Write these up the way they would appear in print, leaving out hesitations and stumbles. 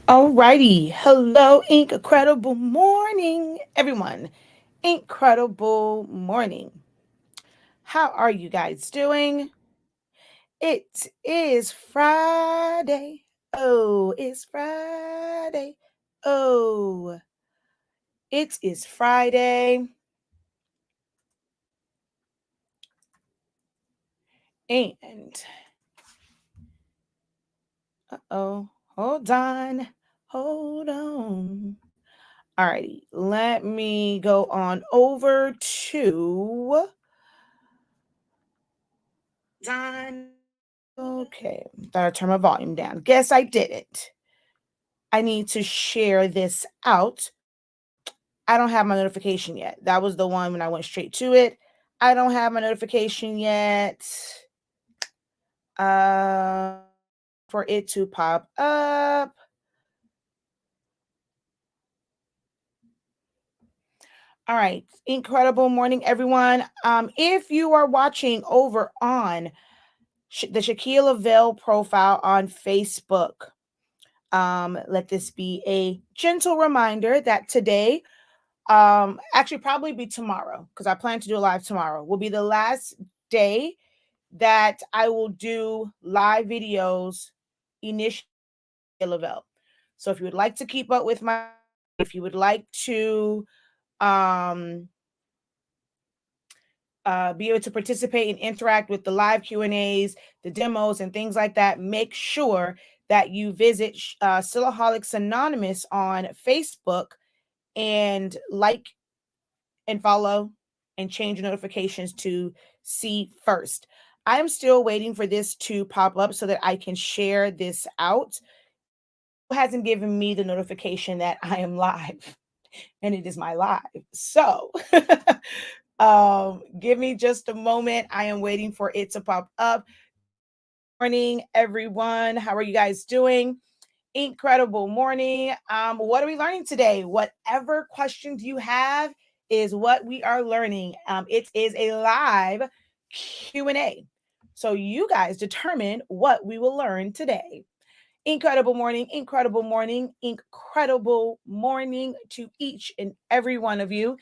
Alrighty. Hello, incredible morning, everyone. Incredible morning. How are you guys doing? It is Friday. Oh, it's Friday. Oh, it is Friday. And, uh-oh, hold on. Hold on. Alrighty. Let me go on over to Don. Okay, thought I'd turn my volume down. Guess I didn't. I need to share this out. I don't have my notification yet. That was the one when I went straight to it. I don't have my notification yet. Uh, for it to pop up. All right, incredible morning, everyone. If you are watching over on the Shaquille Veil profile on Facebook, let this be a gentle reminder that today, actually probably be tomorrow, because I plan to do a live tomorrow, will be the last day that I will do live videos initially. So if you would like to keep up with if you would like to um be able to participate and interact with the live Q&As, the demos, and things like that, make sure that you visit Silaholics Anonymous on Facebook and like and follow and change notifications to see first. I am still waiting for this to pop up so that I can share this out. It hasn't given me the notification that I am live and it is my live. So give me just a moment. I am waiting for it to pop up. Morning, everyone. How are you guys doing? Incredible morning. What are we learning today? Whatever questions you have is what we are learning. It is a live Q&A. So you guys determine what we will learn today. Incredible morning, incredible morning, incredible morning to each and every one of you.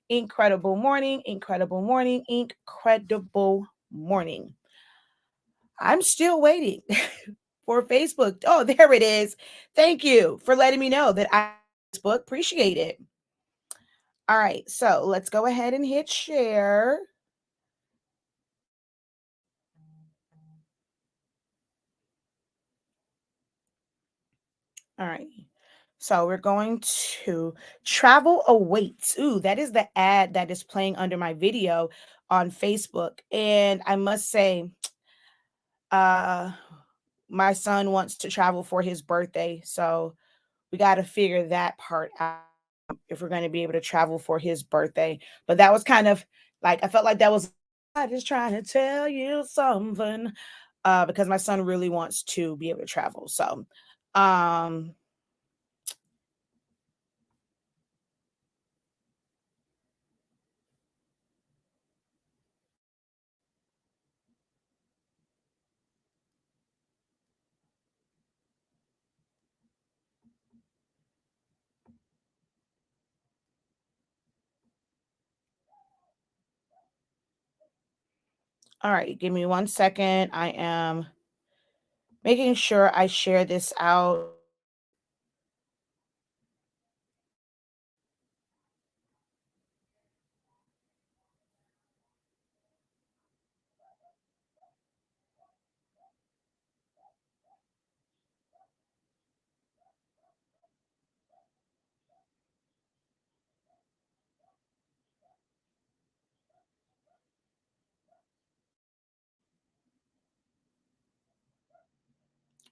Incredible morning, incredible morning, incredible morning. I'm still waiting for Facebook. Oh, there it is. Thank you for letting me know that I Facebook. Appreciate it. All right, so let's go ahead and hit share. All right. So we're going to travel awaits. Ooh, that is the ad that is playing under my video on Facebook. And I must say, uh, my son wants to travel for his birthday. So we got to figure that part out if we're going to be able to travel for his birthday. But that was kind of like, I felt like that was, I just trying to tell you something, because my son really wants to be able to travel. So, um, all right, give me 1 second. I am making sure I share this out.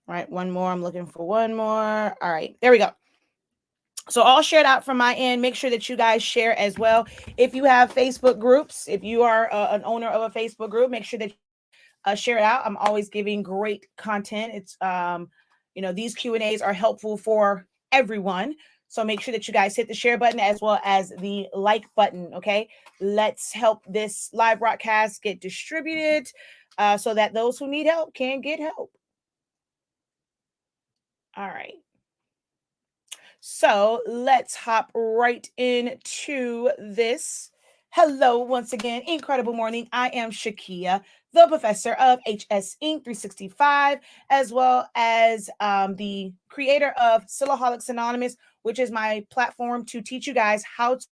All right, one more. I'm looking for one more. All right, there we go. So all shared out from my end. Make sure that you guys share as well. If you have Facebook groups, if you are an owner of a Facebook group, make sure that share it out. I'm always giving great content. It's these Q&As are helpful for everyone. So make sure that you guys hit the share button as well as the like button. Okay, let's help this live broadcast get distributed so that those who need help can get help. All right. So let's hop right into this. Hello, once again, incredible morning. I am Shakia, the professor of HS Inc. 365, as well as the creator of Silaholics Anonymous, which is my platform to teach you guys how to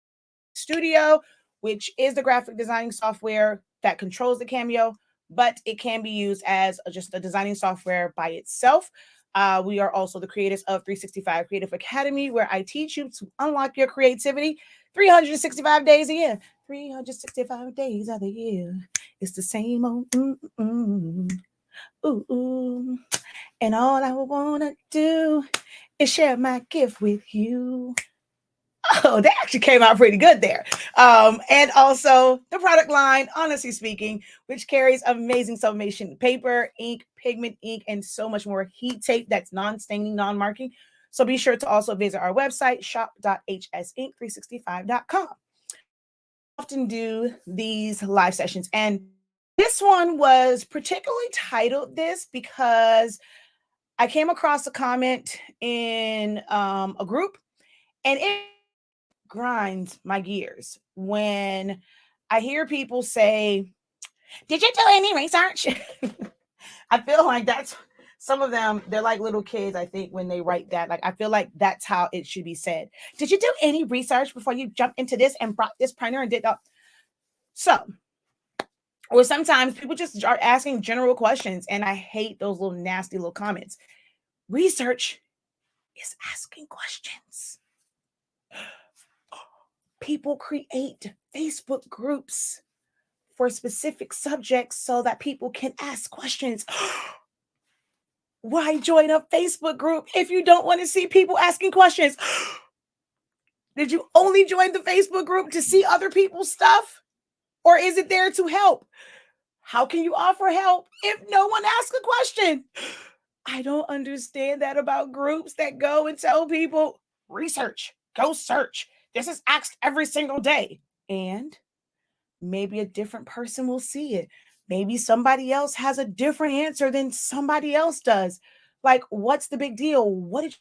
Studio, which is the graphic designing software that controls the Cameo, but it can be used as just a designing software by itself. We are also the creators of 365 Creative Academy, where I teach you to unlock your creativity 365 days a year. 365 days of the year. It's the same old ooh. And all I want to do is share my gift with you. Oh, that actually came out pretty good there. And also the product line, honestly speaking, which carries amazing sublimation paper, ink, pigment ink, and so much more heat tape that's non-staining, non-marking. So be sure to also visit our website, shop.hsink365.com. Often do these live sessions. And this one was particularly titled this because I came across a comment in a group, and it grinds my gears when I hear people say, "Did you do any research?" I feel like that's some of them, they're like little kids, I think, when they write that. Like, I feel like that's how it should be said. Did you do any research before you jumped into this and brought this printer and did that? So, or sometimes people just are asking general questions, and I hate those little nasty little comments. Research is asking questions. People create Facebook groups for specific subjects so that people can ask questions. Why join a Facebook group if you don't want to see people asking questions? Did you only join the Facebook group to see other people's stuff? Or is it there to help? How can you offer help if no one asks a question? I don't understand that about groups that go and tell people, research, go search. This is asked every single day. And maybe a different person will see it. Maybe somebody else has a different answer than somebody else does. Like, what's the big deal? What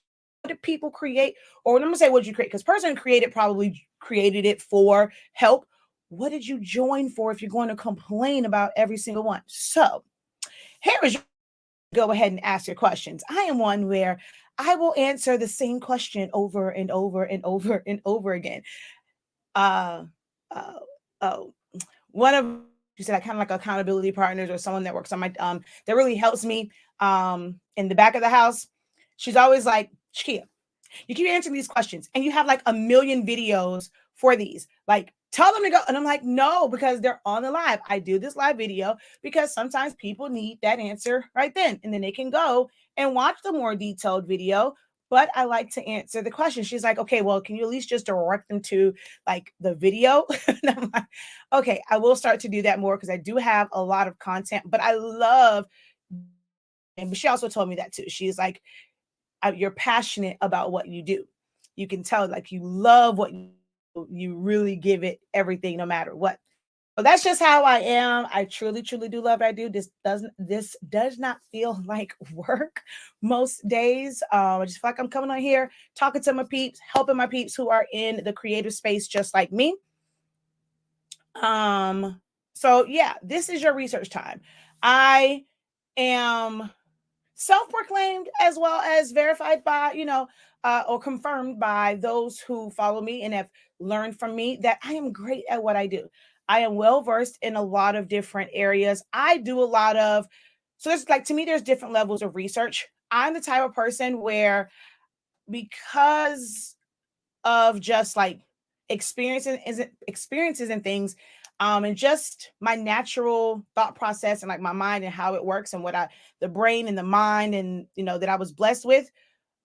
did people create? Or I'm gonna say, what did you create? Because person created probably created it for help. What did you join for if you're going to complain about every single one? So here is your, go ahead and ask your questions. I am one where I will answer the same question over and over and over and over again. Uh, uh, oh, one of you said I kind of like accountability partners or someone that works on my that really helps me in the back of the house. She's always like, Shakia, you keep answering these questions and you have like a million videos for these. Like, tell them to go. And I'm like, no, because they're on the live. I do this live video because sometimes people need that answer right then. And then they can go and watch the more detailed video. But I like to answer the question. She's like, okay, well, can you at least just direct them to like the video? And I'm like, okay, I will start to do that more because I do have a lot of content, but I love, and she also told me that too. She's like, you're passionate about what you do. You can tell like you love what you really give it everything no matter what. So that's just how I am. I truly, truly do love what I do. This does not feel like work most days. I just feel like I'm coming on here, talking to my peeps, helping my peeps who are in the creative space just like me. So yeah, this is your research time. I am self-proclaimed as well as verified by, or confirmed by those who follow me and have learned from me that I am great at what I do. I am well versed in a lot of different areas. I do a lot of, so there's like, to me, there's different levels of research. I'm the type of person where, because of just like experiences and things, and just my natural thought process and like my mind and how it works and the brain and the mind and that I was blessed with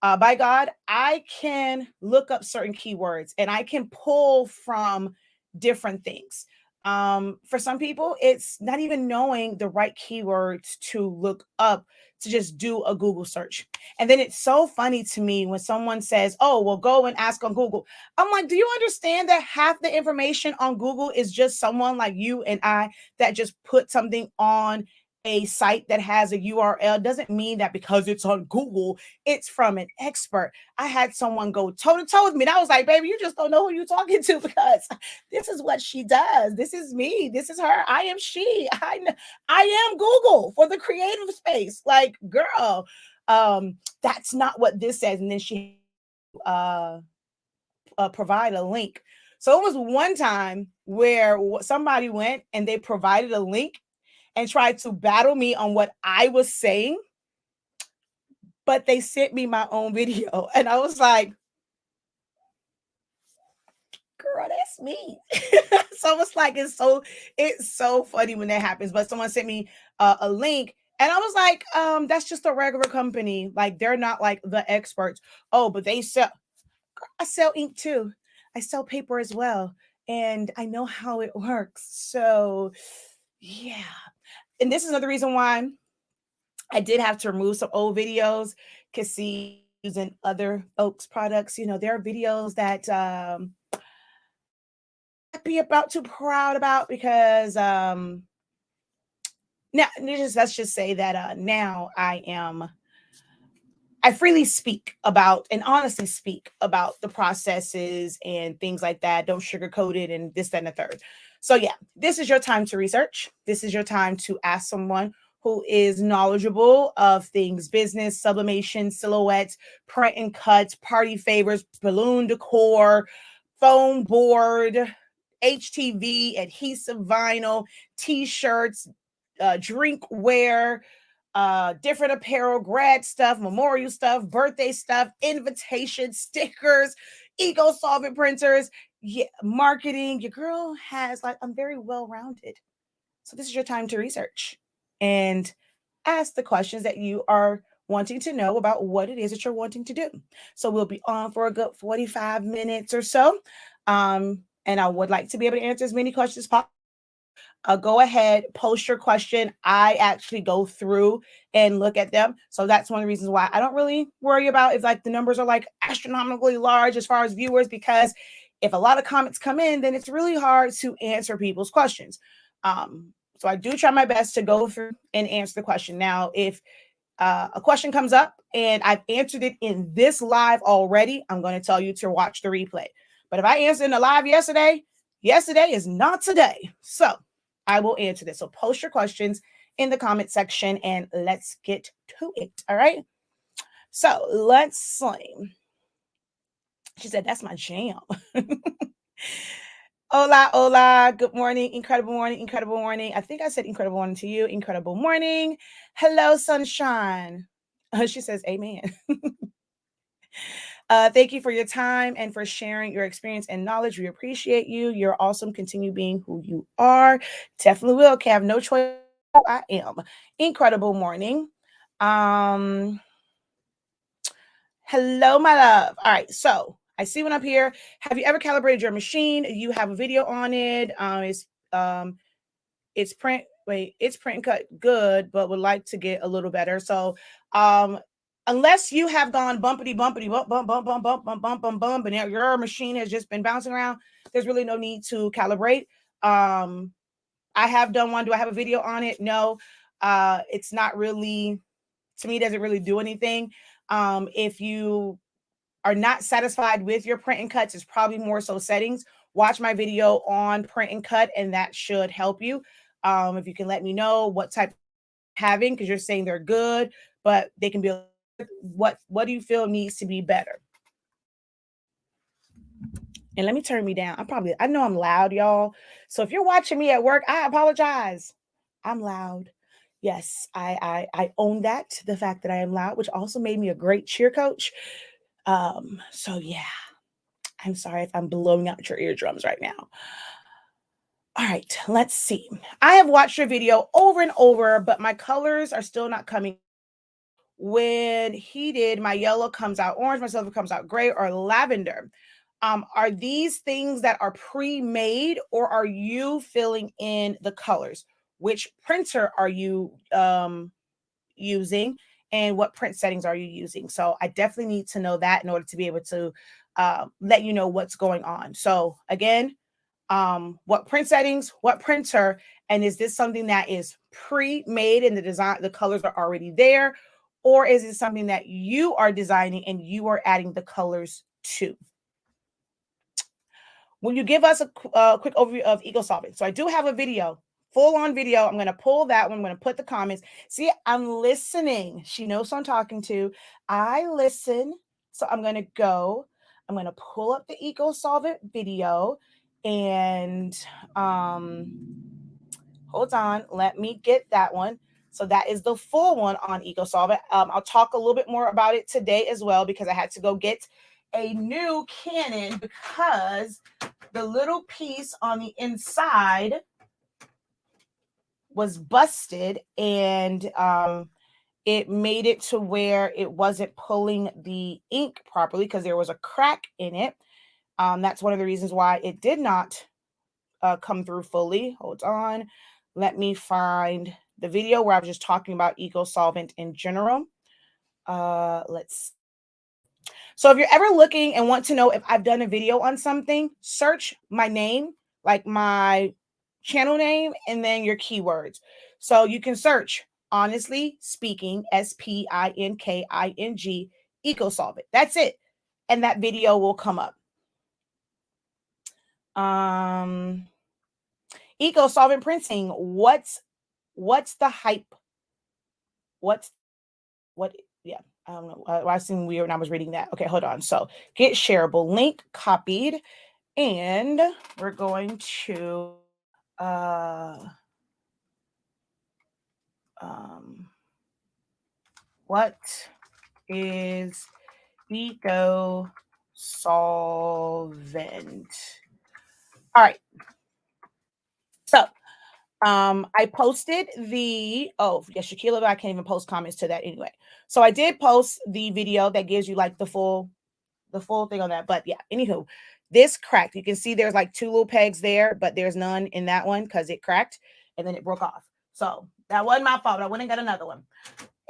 by God, I can look up certain keywords and I can pull from different things. For some people, it's not even knowing the right keywords to look up to just do a Google search. And then it's so funny to me when someone says, oh, well, go and ask on Google. I'm like, do you understand that half the information on Google is just someone like you and I that just put something on a site that has a URL doesn't mean that because it's on Google, it's from an expert. I had someone go toe to toe with me. And I was like, baby, you just don't know who you're talking to because this is what she does. This is me. This is her. I am she. I am Google for the creative space. Like, girl, that's not what this says. And then she provide a link. So it was one time where somebody went and they provided a link and tried to battle me on what I was saying, but they sent me my own video. And I was like, girl, that's me. So it's like, it's so funny when that happens. But someone sent me a link and I was like, that's just a regular company. Like, they're not like the experts. Oh, but I sell ink too. I sell paper as well. And I know how it works. So yeah. And this is another reason why I did have to remove some old videos because see, using other folks' products, there are videos that I'd be about too proud about because now let's just say that now I freely speak about and honestly speak about the processes and things like that. Don't sugarcoat it and this, that, and the third. So yeah, this is your time to research. This is your time to ask someone who is knowledgeable of things, business, sublimation, silhouettes, print and cuts, party favors, balloon decor, foam board, HTV, adhesive vinyl, t-shirts, drinkware, different apparel, grad stuff, memorial stuff, birthday stuff, invitation stickers, Eco Solvent printers, marketing. Your girl has I'm very well-rounded. So this is your time to research and ask the questions that you are wanting to know about what it is that you're wanting to do. So we'll be on for a good 45 minutes or so. And I would like to be able to answer as many questions as possible. Go ahead, post your question. I actually go through and look at them. So that's one of the reasons why I don't really worry about if the numbers are astronomically large as far as viewers, because if a lot of comments come in, then it's really hard to answer people's questions. So I do try my best to go through and answer the question. Now, if a question comes up and I've answered it in this live already, I'm going to tell you to watch the replay. But if I answered in the live yesterday is not today. So I will answer this. So post your questions in the comment section and let's get to it. All right. So let's see. She said, that's my jam. Hola, hola. Good morning. Incredible morning. Incredible morning. I think I said incredible morning to you. Incredible morning. Hello, sunshine. She says, amen. Thank you for your time and for sharing your experience and knowledge. We appreciate you. You're awesome. Continue being who you are. Definitely will. Okay, I have no choice. I am. Incredible morning. Hello, my love. All right, so I see one up here. Have you ever calibrated your machine? You have a video on it. It's print and cut good, but would like to get a little better. So unless you have gone bumpity bumpity bump bump bump bump bump bump bump bump bump, and your machine has just been bouncing around, there's really no need to calibrate. I have done one. Do I have a video on it? No. It's not really, to me, doesn't really do anything. If you are not satisfied with your print and cuts, it's probably more so settings. Watch my video on print and cut, and that should help you. If you can let me know what type having, because you're saying they're good, but they can be what do you feel needs to be better? And let me turn me down. I know I'm loud, y'all. So if you're watching me at work, I apologize. I'm loud. Yes, I own that, the fact that I am loud, which also made me a great cheer coach. So yeah, I'm sorry if I'm blowing out your eardrums right now. All right, let's see. I have watched your video over and over, but my colors are still not coming. When heated, my yellow comes out orange, my silver comes out gray or lavender. Are these things that are pre-made, or are you filling in the colors? Which printer are you using, and what print settings are you using? So I definitely need to know that in order to be able to let you know what's going on. So again, what print settings, what printer, and is this something that is pre-made and the design, the colors are already there? Or is it something that you are designing and you are adding the colors to? Will you give us a quick overview of Eco Solvent? So I do have a video, full on video. I'm going to pull that one. I'm going to put the comments. See, I'm listening. She knows who I'm talking to. I listen. So I'm going to go. I'm going to pull up the Eco Solvent video and hold on. Let me get that one. So that is the full one on Eco Solvent. I'll talk a little bit more about it today as well because I had to go get a new Canon because the little piece on the inside was busted and it made it to where it wasn't pulling the ink properly because there was a crack in it. That's one of the reasons why it did not come through fully. Hold on. Let me find the video where I was just talking about Eco Solvent in general. Let's. So if you're ever looking and want to know if I've done a video on something, search my name, like my channel name, and then your keywords. So you can search Honestly Speaking, SPINKING, Eco Solvent. That's it. And that video will come up. Eco Solvent printing. What's the hype? Yeah, I don't know. I seemed weird when I was reading that. Okay, hold on. So get shareable link copied, and we're going to what is Eco Solvent? All right. So I posted the, oh, yeah, Shaquila, but I can't even post comments to that anyway. So I did post the video that gives you like the full thing on that. But yeah, anywho, this cracked. You can see there's like 2 little pegs there, but there's none in that one because it cracked and then it broke off. So that wasn't my fault. I went and got another one.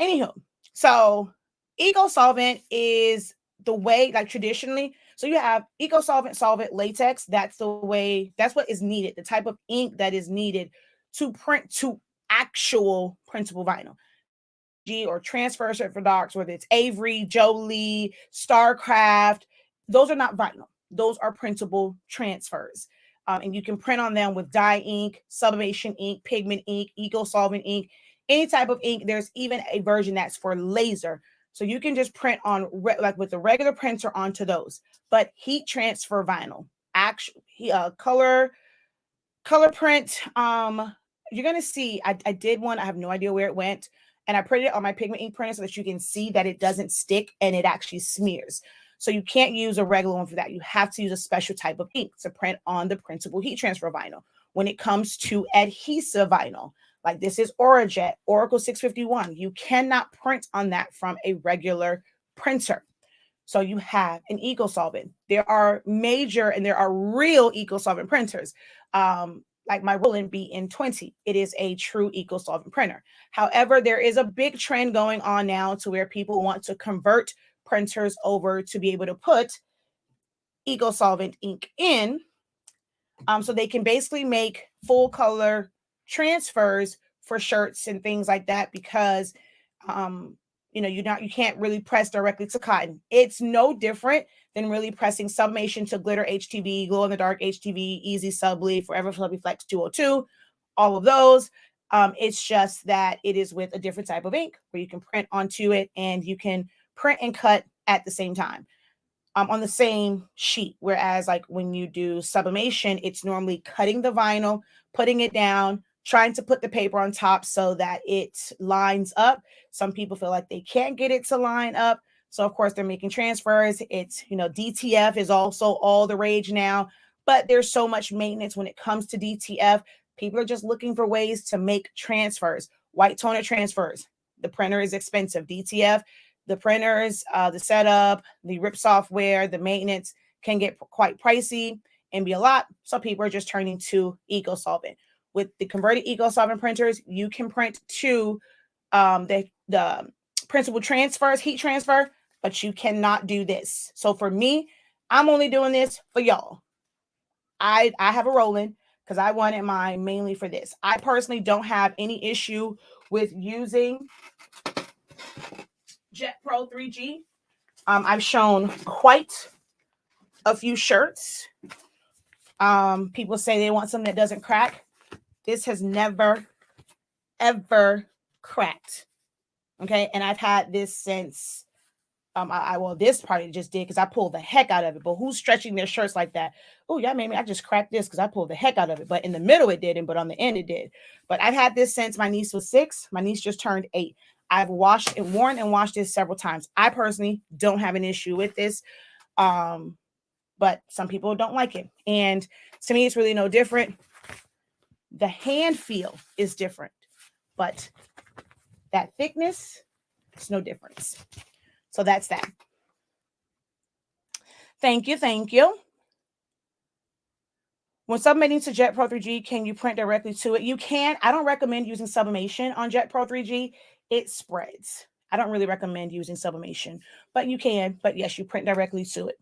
Anywho, so Eco Solvent is the way, like traditionally. So you have Eco Solvent, solvent, latex. That's the way, that's what is needed, the type of ink that is needed to print to actual printable vinyl. Or transfer for docs, whether it's Avery, Jolie, Starcraft, those are not vinyl. Those are printable transfers. And you can print on them with dye ink, sublimation ink, pigment ink, Eco Solvent ink, any type of ink. There's even a version that's for laser. So you can just print on like with the regular printer onto those. But heat transfer vinyl, actual color print. You're gonna see. I did one. I have no idea where it went, and I printed it on my pigment ink printer so that you can see that it doesn't stick and it actually smears. So you can't use a regular one for that. You have to use a special type of ink to print on the printable heat transfer vinyl. When it comes to adhesive vinyl, like this is Orajet, Oracle 651, you cannot print on that from a regular printer. So you have an Eco Solvent. There are major and there are real Eco Solvent printers. Like my Roland BN20, it is a true Eco Solvent printer. However, there is a big trend going on now to where people want to convert printers over to be able to put Eco Solvent ink in, so they can basically make full color transfers for shirts and things like that because you can't really press directly to cotton. It's no different than really pressing sublimation to glitter HTV, glow in the dark HTV, easy subli, forever fluffy flex 202, all of those. It's just that it is with a different type of ink where you can print onto it and you can print and cut at the same time on the same sheet. Whereas like when you do sublimation, it's normally cutting the vinyl, putting it down, trying to put the paper on top so that it lines up. Some people feel like they can't get it to line up. So of course they're making transfers. It's, DTF is also all the rage now, but there's so much maintenance when it comes to DTF. People are just looking for ways to make transfers, white toner transfers. The printer is expensive. DTF, the printers, the setup, the RIP software, the maintenance can get quite pricey and be a lot. So people are just turning to Eco Solvent. With the converted Eco Solvent printers, you can print to the printable transfers, heat transfer, but you cannot do this. So for me, I'm only doing this for y'all. I have a Roland. because I wanted mine mainly for this. I personally don't have any issue with using Jet Pro 3G. I've shown quite a few shirts. People say they want something that doesn't crack. This has never, ever cracked. Okay. And I've had this since, well, this part it just did because I pulled the heck out of it. But who's stretching their shirts like that? Oh, yeah, maybe I just cracked this because I pulled the heck out of it. But in the middle, it didn't. But on the end, it did. But I've had this since my niece was 6. My niece just turned 8. I've washed and worn and washed this several times. I personally don't have an issue with this. But some people don't like it. And to me, it's really no different. The hand feel is different, but that thickness, it's no difference. So that's that. Thank you. Thank you. When submitting to Jet Pro 3G, can you print directly to it? You can. I don't recommend using sublimation on Jet Pro 3G. It spreads. I don't really recommend using sublimation, but you can. But yes, you print directly to it.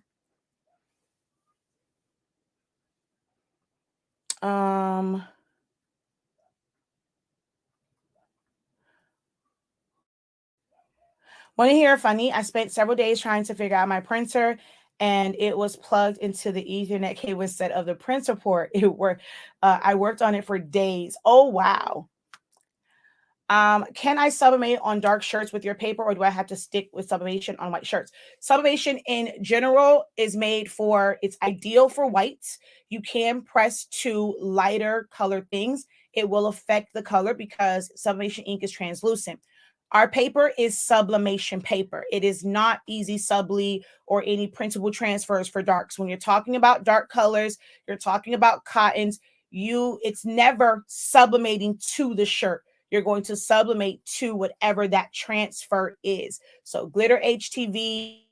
Want to hear funny? I spent several days trying to figure out my printer, and it was plugged into the Ethernet cable instead of the printer port. I worked on it for days. Oh, wow. Can I sublimate on dark shirts with your paper, or do I have to stick with sublimation on white shirts? Sublimation in general is made for, it's ideal for whites. You can press to lighter colored things. It will affect the color because sublimation ink is translucent. Our paper is sublimation paper. It is not easy subli or any printable transfers for darks. When you're talking about dark colors, you're talking about cottons, it's never sublimating to the shirt. You're going to sublimate to whatever that transfer is. So glitter HTV,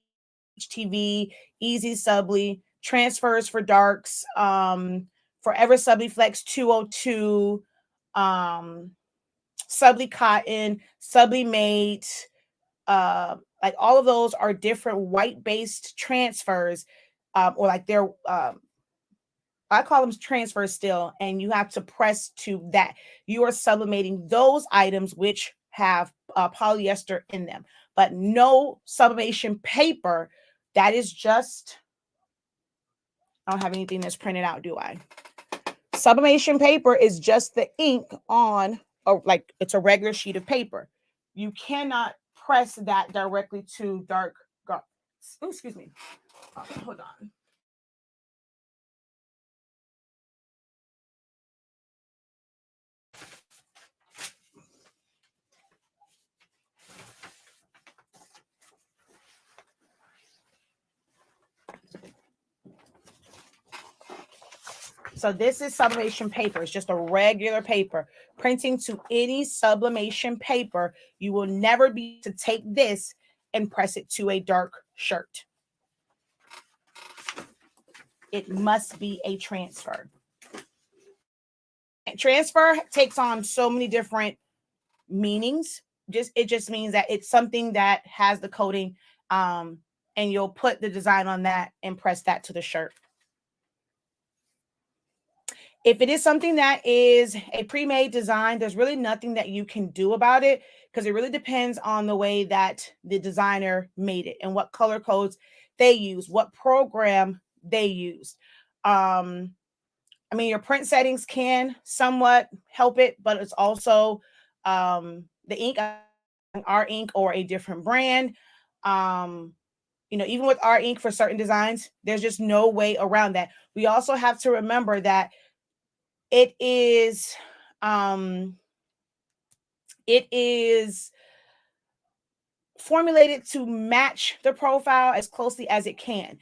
easy subli, transfers for darks, Forever Subliflex 202, Subli Cotton, Sublimate, like all of those are different white-based transfers, or like they're I call them transfers still, and you have to press to that. You are sublimating those items which have polyester in them, but no sublimation paper. That is just, I don't have anything that's printed out, do I? Sublimation paper is just the ink on, like it's a regular sheet of paper. You cannot press that directly to dark. Excuse me. Hold on. So this is sublimation paper. It's just a regular paper. Printing to any sublimation paper, you will never be able to take this and press it to a dark shirt. It must be a transfer. Transfer takes on so many different meanings. It just means that it's something that has the coating, and you'll put the design on that and press that to the shirt. If it is something that is a pre-made design, there's really nothing that you can do about it because it really depends on the way that the designer made it and what color codes they use, what program they used. I mean, your print settings can somewhat help it, but it's also the ink, our ink or a different brand. Even with our ink for certain designs, there's just no way around that. We also have to remember that it is formulated to match the profile as closely as it can.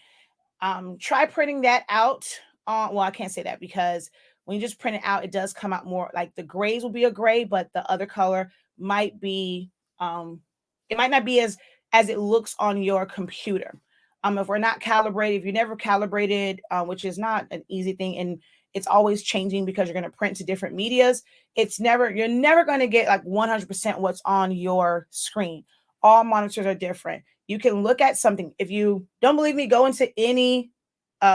Try printing that out. Well, I can't say that because when you just print it out, it does come out more like the grays will be a gray, but the other color might be, it might not be as it looks on your computer. If we're not calibrated, if you're never calibrated, which is not an easy thing, and it's always changing because you're going to print to different medias. You're never going to get like 100% what's on your screen. All monitors are different. You can look at something. If you don't believe me, go into any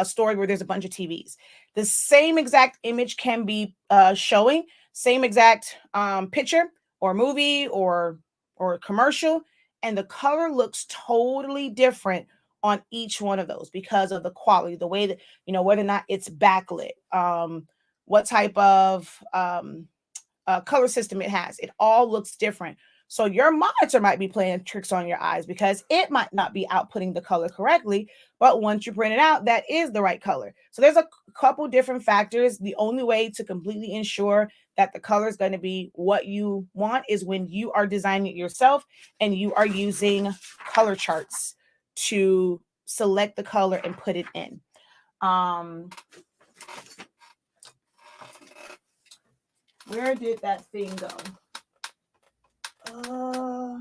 store where there's a bunch of TVs. The same exact image can be showing, same exact picture or movie or commercial, and the color looks totally different on each one of those because of the quality, the way that, whether or not it's backlit, what type of color system it has. It all looks different. So your monitor might be playing tricks on your eyes because it might not be outputting the color correctly, but once you print it out, that is the right color. So there's a couple different factors. The only way to completely ensure that the color is going to be what you want is when you are designing it yourself and you are using color charts to select the color and put it in. Where did that thing go? I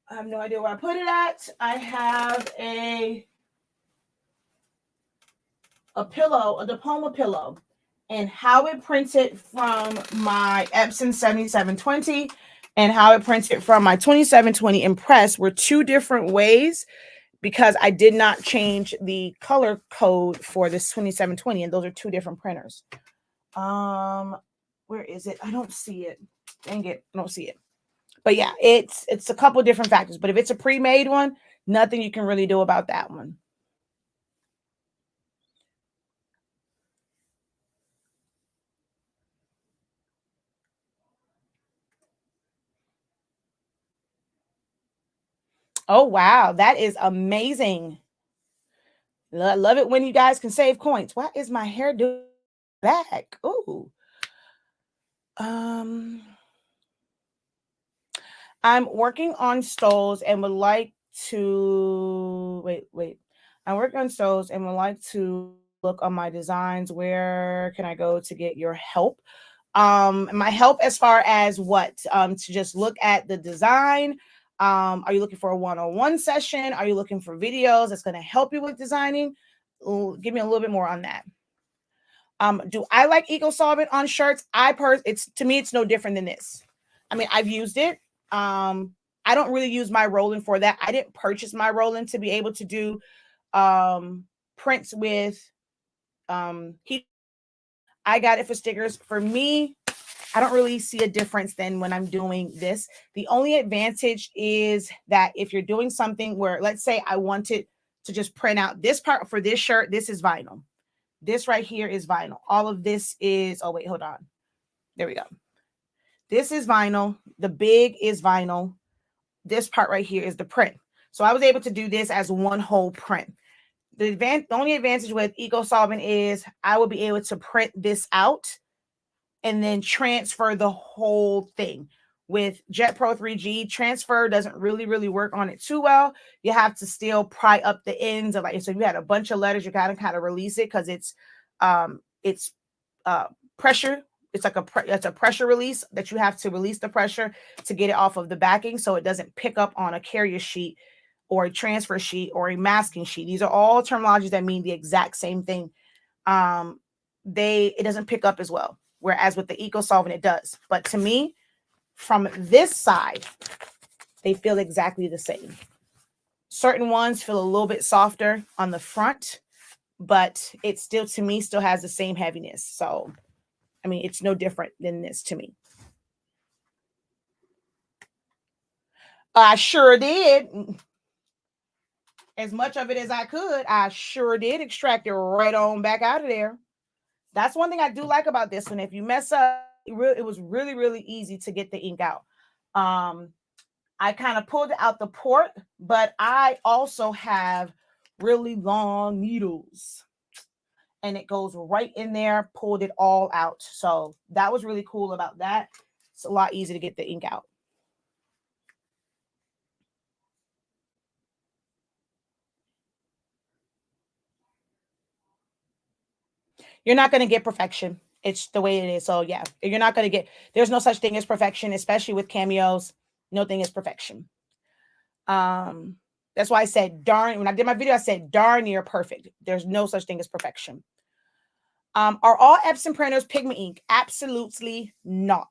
have no idea where I put it at. I have a pillow, a diploma pillow, and how it printed from my Epson 7720 and how it printed from my 2720 Impress were two different ways because I did not change the color code for this 2720, and those are two different printers. Where is it? I don't see it. Dang it, I don't see it. But yeah, it's a couple different factors. But if it's a pre-made one, nothing you can really do about that one. Oh, wow. That is amazing. Love it when you guys can save coins. Why is my hair doing back? Ooh. I'm working on stoves and would like to wait. I'm working on stoves and would like to look on my designs. Where can I go to get your help? My help as far as what? To just look at the design. Are you looking for a one-on-one session? Are you looking for videos that's going to help you with designing? Give me a little bit more on that. Do I like Eco Solvent on shirts? To me, it's no different than this. I mean, I've used it. I don't really use my Roland for that. I didn't purchase my Roland to be able to do prints with heat. I got it for stickers. For me, I don't really see a difference than when I'm doing this. The only advantage is that if you're doing something where, let's say I wanted to just print out this part for this shirt, this is vinyl. This right here is vinyl. All of this is, oh wait, hold on. There we go. This is vinyl. The big is vinyl. This part right here is the print. So I was able to do this as one whole print. The only advantage with Eco Solvent is I will be able to print this out and then transfer the whole thing. With Jet Pro 3G, transfer doesn't really work on it too well. You have to still pry up the ends of, like, so if you had a bunch of letters, you gotta kind of release it because it's pressure. It's like it's a pressure release that you have to release the pressure to get it off of the backing so it doesn't pick up on a carrier sheet or a transfer sheet or a masking sheet. These are all terminologies that mean the exact same thing. It doesn't pick up as well. Whereas with the Eco Solvent, it does. But to me, from this side, they feel exactly the same. Certain ones feel a little bit softer on the front, but it still, to me, still has the same heaviness. So, I mean, it's no different than this to me. I sure did. As much of it as I could, I sure did extract it right on back out of there. That's one thing I do like about this one. If you mess up, it was really easy to get the ink out. I kind of pulled out the port, but I also have really long needles. And it goes right in there, pulled it all out. So that was really cool about that. It's a lot easier to get the ink out. You're not going to get perfection. It's the way it is. So yeah, you're not going to get, there's no such thing as perfection, especially with cameos. No thing is perfection. That's why I said when I did my video, I said darn near perfect. There's no such thing as perfection. Are all Epson printers pigment ink? Absolutely not.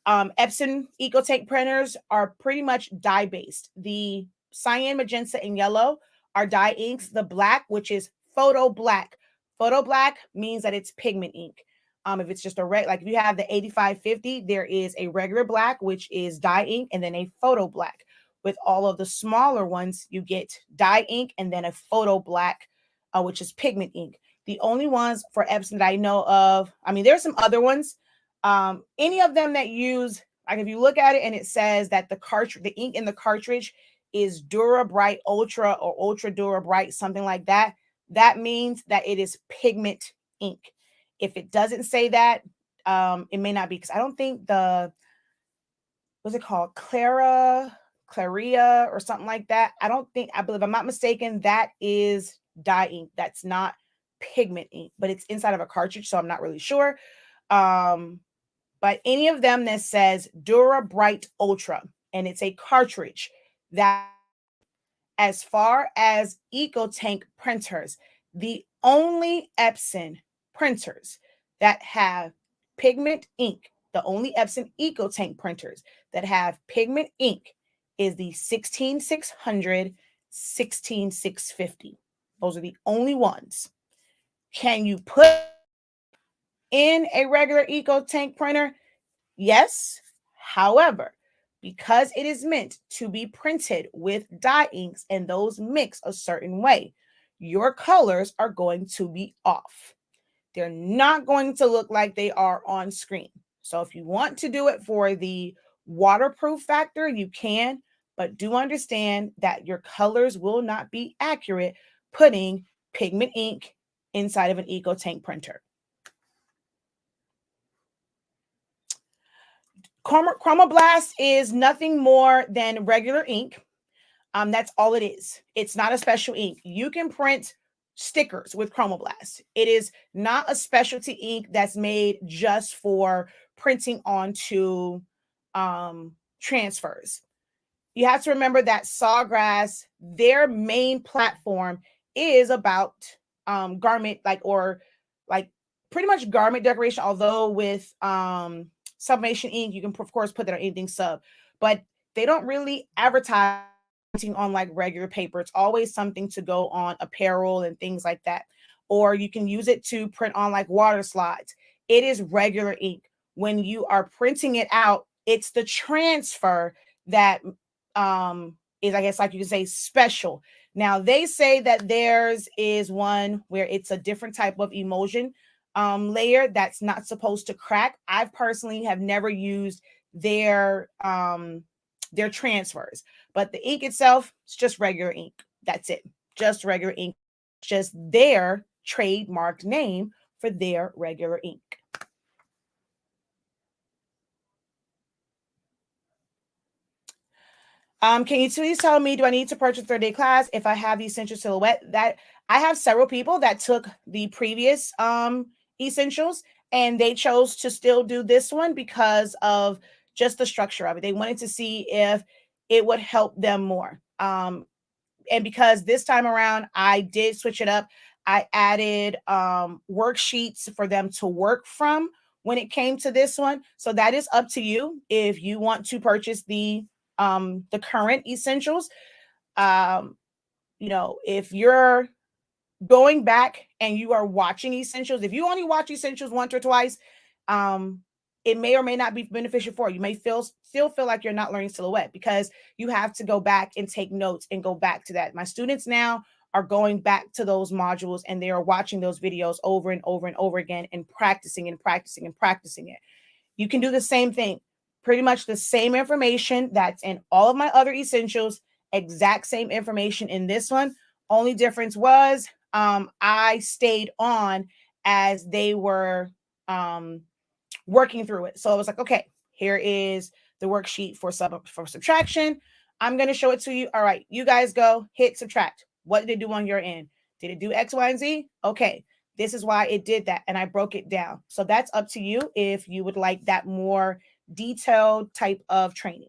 Epson EcoTank printers are pretty much dye-based. The cyan, magenta, and yellow are dye inks. The black, which is photo black, Photo black means that it's pigment ink. If it's just a like if you have the 8550, there is a regular black, which is dye ink, and then a photo black. With all of the smaller ones, you get dye ink and then a photo black, which is pigment ink. The only ones for Epson that I know of, I mean, there's some other ones. Any of them that use, like if you look at it and it says that the ink in the cartridge is Dura Bright Ultra or Ultra Dura Bright, something like that, that means that it is pigment ink. If it doesn't say that, it may not be, because I don't think what's it called? Claria or something like that. I believe, I'm not mistaken, that is dye ink. That's not pigment ink, but it's inside of a cartridge, so I'm not really sure. But any of them that says Dura Bright Ultra and it's a cartridge, that, as far as EcoTank printers, the only Epson printers that have pigment ink, the only Epson EcoTank printers that have pigment ink is the 16600, 16650. Those are the only ones. Can you put in a regular EcoTank printer? Yes. However, because it is meant to be printed with dye inks and those mix a certain way, your colors are going to be off. They're not going to look like they are on screen. So if you want to do it for the waterproof factor, you can, but do understand that your colors will not be accurate putting pigment ink inside of an EcoTank printer. Chromoblast is nothing more than regular ink. That's all it is. It's not a special ink. You can print stickers with Chromoblast. It is not a specialty ink that's made just for printing onto transfers. You have to remember that Sawgrass, their main platform is about garment, like pretty much garment decoration, although with Sublimation ink, you can of course put that on anything sub, but they don't really advertise on like regular paper. It's always something to go on apparel and things like that. Or you can use it to print on like water slides. It is regular ink. When you are printing it out, it's the transfer that is, I guess, like you can say, special. Now they say that theirs is one where it's a different type of emulsion layer that's not supposed to crack. I personally have never used their transfers, but the ink itself is just regular ink. That's it. Just regular ink. Just their trademarked name for their regular ink. Can you please tell me, do I need to purchase 30-day class if I have the essential silhouette? That I have several people that took the previous essentials and they chose to still do this one because of just the structure of it. They wanted to see if it would help them more. And because this time around I did switch it up, I added worksheets for them to work from when it came to this one. So that is up to you if you want to purchase the current essentials. If you're going back and you are watching essentials, if you only watch essentials once or twice, it may or may not be beneficial for you. You may still feel like you're not learning silhouette because you have to go back and take notes and go back to that. My students now are going back to those modules and they are watching those videos over and over and over again and practicing and practicing and practicing it. You can do the same thing. Pretty much the same information that's in all of my other essentials, exact same information in this one. Only difference was I stayed on as they were working through it. So I was like, okay, here is the worksheet for subtraction. I'm going to show it to you. All right, you guys go hit subtract. What did it do on your end? Did it do X, Y, and Z? Okay, this is why it did that. And I broke it down. So that's up to you if you would like that more detailed type of training.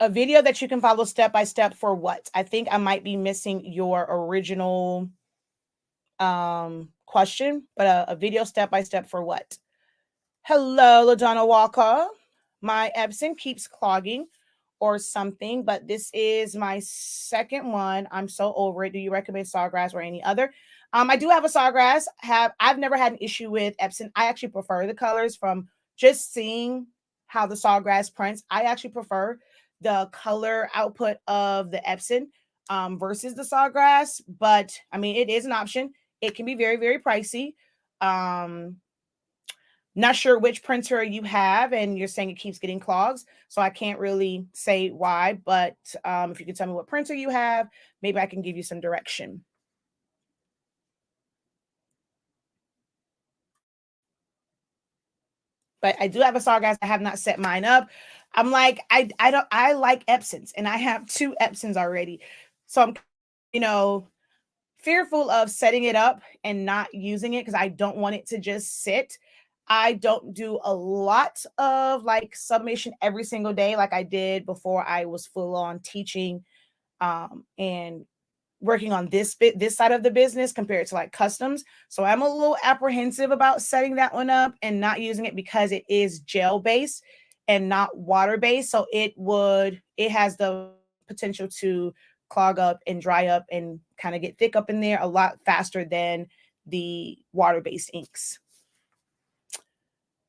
A video that you can follow step by step for what? I think I might be missing your original question, but a video step by step for what? Hello, LaDonna Walker. My Epson keeps clogging or something, but this is my second one. I'm so over it. Do you recommend Sawgrass or any other? I do have a Sawgrass. I've never had an issue with Epson. I actually prefer the colors from just seeing how the Sawgrass prints. I actually prefer the color output of the Epson versus the Sawgrass, but I mean, it is an option. It can be very, very pricey. Um, Not sure which printer you have, and you're saying it keeps getting clogs. So I can't really say why, but if you can tell me what printer you have, maybe I can give you some direction. But I do have a Sawgrass. I have not set mine up. I'm like, I like Epsons, and I have 2 Epsons already. So I'm, you know, fearful of setting it up and not using it because I don't want it to just sit. I don't do a lot of like sublimation every single day like I did before I was full on teaching and working on this side of the business compared to like customs. So I'm a little apprehensive about setting that one up and not using it because it is gel based and not water based. So it has the potential to clog up and dry up and kind of get thick up in there a lot faster than the water based inks.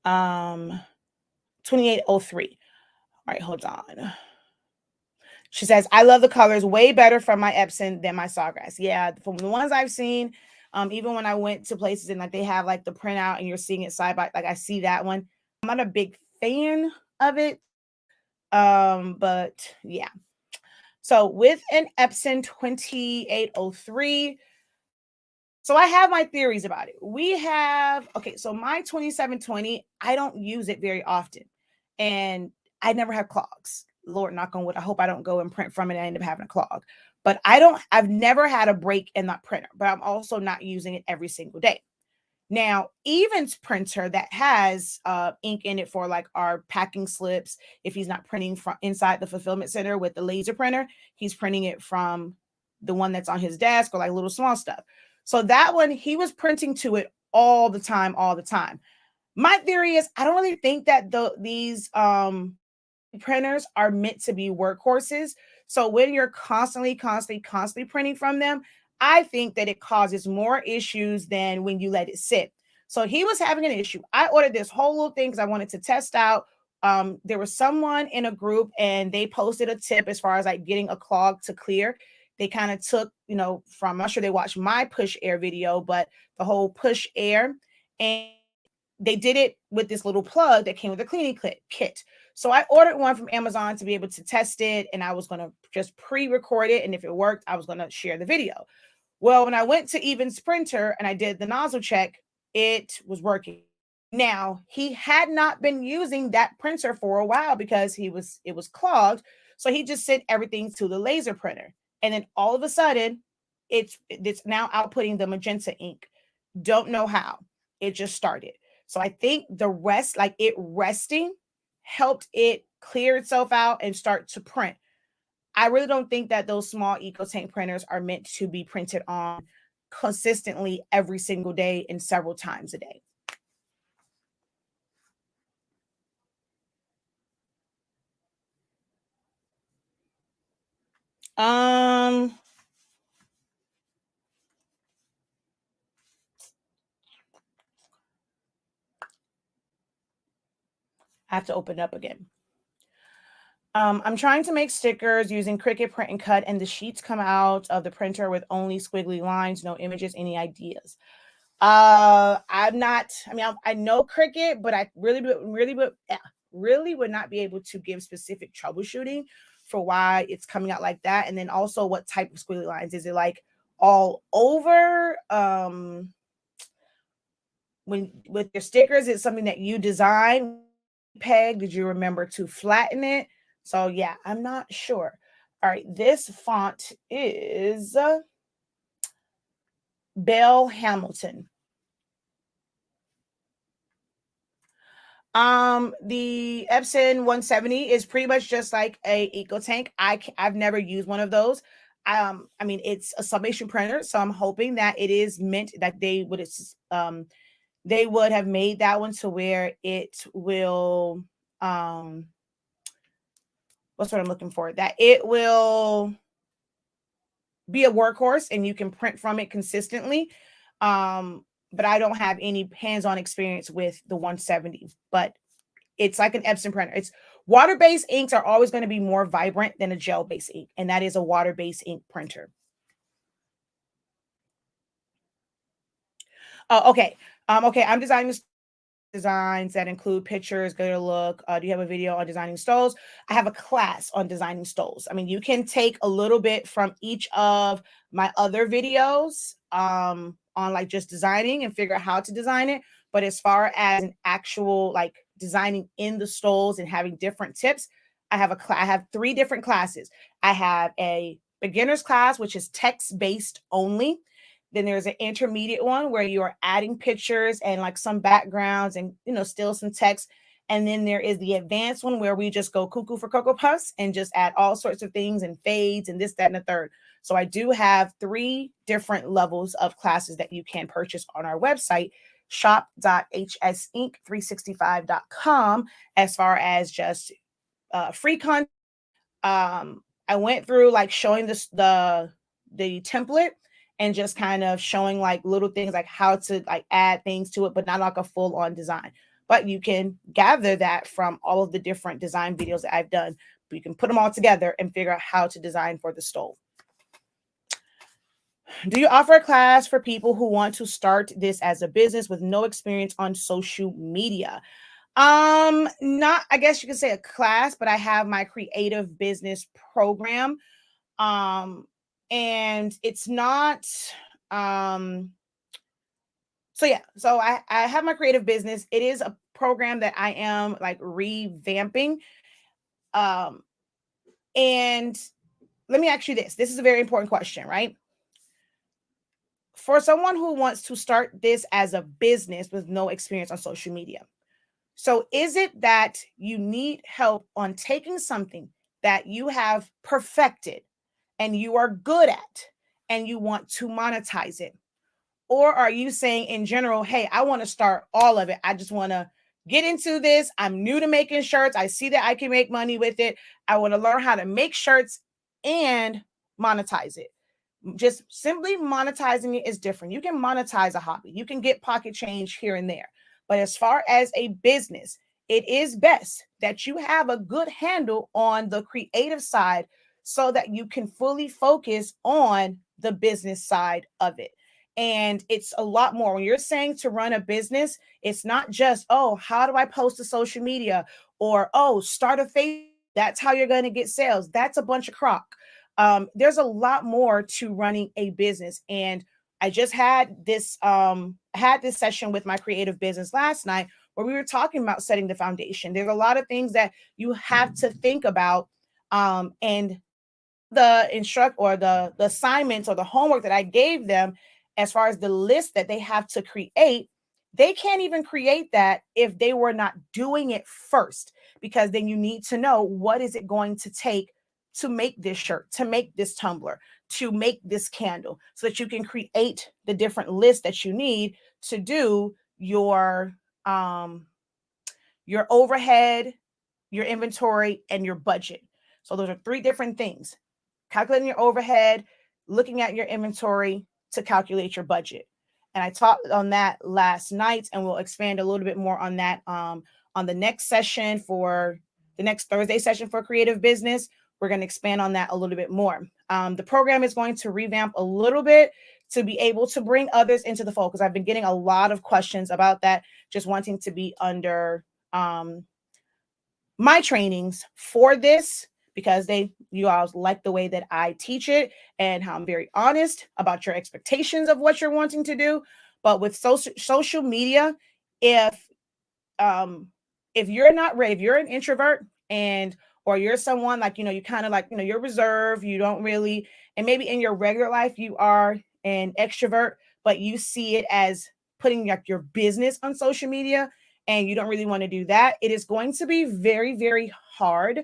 2803. All right, hold on. She says, I love the colors way better from my Epson than my Sawgrass. Yeah, from the ones I've seen, even when I went to places and like they have like the printout and you're seeing it side by, like I see that one. I'm not a big fan of it. But yeah. So with an Epson 2803, so I have my theories about it. So my 2720, I don't use it very often. And I never have clogs. Lord knock on wood. I hope I don't go and print from it and I end up having a clog. But I've never had a break in that printer, but I'm also not using it every single day. Now, Even's printer that has ink in it for like our packing slips, if he's not printing from inside the fulfillment center with the laser printer, he's printing it from the one that's on his desk or like little small stuff. So that one, he was printing to it all the time, all the time. My theory is I don't really think that these printers are meant to be workhorses. So when you're constantly printing from them, I think that it causes more issues than when you let it sit. So he was having an issue. I ordered this whole little thing because I wanted to test out. There was someone in a group and they posted a tip as far as like getting a clog to clear. They kind of took, I'm not sure they watched my push air video, but the whole push air, and they did it with this little plug that came with a cleaning kit. So I ordered one from Amazon to be able to test it, and I was going to just pre-record it, and if it worked, I was going to share the video. Well, when I went to Even's printer and I did the nozzle check, it was working. Now, he had not been using that printer for a while because it was clogged, so he just sent everything to the laser printer. And then all of a sudden, it's now outputting the magenta ink. Don't know how. It just started. So I think the rest, like it resting, helped it clear itself out and start to print. I really don't think that those small EcoTank printers are meant to be printed on consistently every single day and several times a day. I have to open it up again. I'm trying to make stickers using Cricut Print and Cut, and the sheets come out of the printer with only squiggly lines, no images. Any ideas? I'm not. I mean, I know Cricut, but I really would not be able to give specific troubleshooting for why it's coming out like that, and then also what type of squiggly lines is it like all over? When with your stickers, it's something that you design. Peg, did you remember to flatten it? So yeah, I'm not sure. All right, this font is Bell Hamilton. The Epson 170 is pretty much just like a EcoTank. I've never used one of those. I mean, it's a summation printer, so I'm hoping that it is meant that they would they would have made that one to where it will, what's what I'm looking for, that it will be a workhorse and you can print from it consistently. But I don't have any hands-on experience with the 170, but it's like an Epson printer. It's water-based inks are always going to be more vibrant than a gel-based ink, and that is a water-based ink printer. Okay. Okay, I'm designing designs that include pictures, good to look. Do you have a video on designing stoles? I have a class on designing stoles. I mean, you can take a little bit from each of my other videos on like just designing and figure out how to design it. But as far as an actual like designing in the stoles and having different tips, I have I have 3 different classes. I have a beginner's class, which is text-based only. Then there's an intermediate one where you are adding pictures and like some backgrounds and, still some text. And then there is the advanced one where we just go cuckoo for Cocoa Puffs and just add all sorts of things and fades and this, that, and the third. So I do have 3 different levels of classes that you can purchase on our website, shop.hsink365.com, as far as just free content. I went through like showing the template and just kind of showing like little things like how to like add things to it, but not like a full on design. But you can gather that from all of the different design videos that I've done. But you can put them all together and figure out how to design for the stove. Do you offer a class for people who want to start this as a business with no experience on social media? Not, I guess you could say a class, but I have my creative business program. And it's not, so yeah, so I have my creative business. It is a program that I am like revamping. And let me ask you this. This is a very important question, right? For someone who wants to start this as a business with no experience on social media. So is it that you need help on taking something that you have perfected and you are good at and you want to monetize it? Or are you saying in general, hey, I want to start all of it. I just want to get into this. I'm new to making shirts. I see that I can make money with it. I want to learn how to make shirts and monetize it. Just simply monetizing it is different. You can monetize a hobby. You can get pocket change here and there. But as far as a business, it is best that you have a good handle on the creative side so that you can fully focus on the business side of it. And it's a lot more. When you're saying to run a business, it's not just, oh, how do I post to social media? Or, oh, start a Facebook. That's how you're going to get sales. That's a bunch of crock. There's a lot more to running a business. And I just had this session with my creative business last night where we were talking about setting the foundation. There's a lot of things that you have to think about. And the assignments or the homework that I gave them, as far as the list that they have to create, they can't even create that if they were not doing it first, because then you need to know what is it going to take to make this shirt, to make this tumbler, to make this candle, so that you can create the different lists that you need to do your overhead, your inventory, and your budget. So those are 3 different things: calculating your overhead, looking at your inventory to calculate your budget. And I talked on that last night, and we'll expand a little bit more on that on the next session, for the next Thursday session for creative business. We're going to expand on that a little bit more. The program is going to revamp a little bit to be able to bring others into the fold, because I've been getting a lot of questions about that, just wanting to be under my trainings for this, because you all like the way that I teach it and how I'm very honest about your expectations of what you're wanting to do. But with social media, if you're not ready, if you're an introvert or you're someone like, you kind of like, you're reserved, you don't really, and maybe in your regular life, you are an extrovert, but you see it as putting like your business on social media and you don't really want to do that, it is going to be very, very hard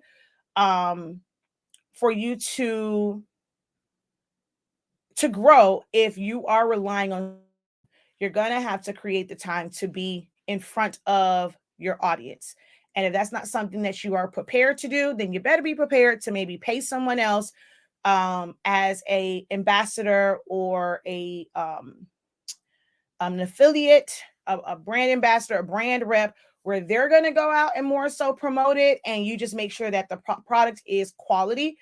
for you to grow if you are relying on you're going to have to create the time to be in front of your audience. And if that's not something that you are prepared to do, then you better be prepared to maybe pay someone else as a ambassador or an affiliate, a brand ambassador, a brand rep, where they're going to go out and more so promote it. And you just make sure that the product is quality.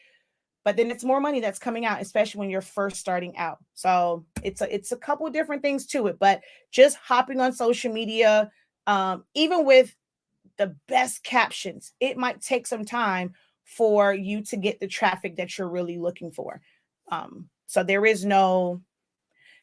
But then it's more money that's coming out, especially when you're first starting out. So it's a couple of different things to it. But just hopping on social media, even with the best captions, it might take some time for you to get the traffic that you're really looking for. So there is no,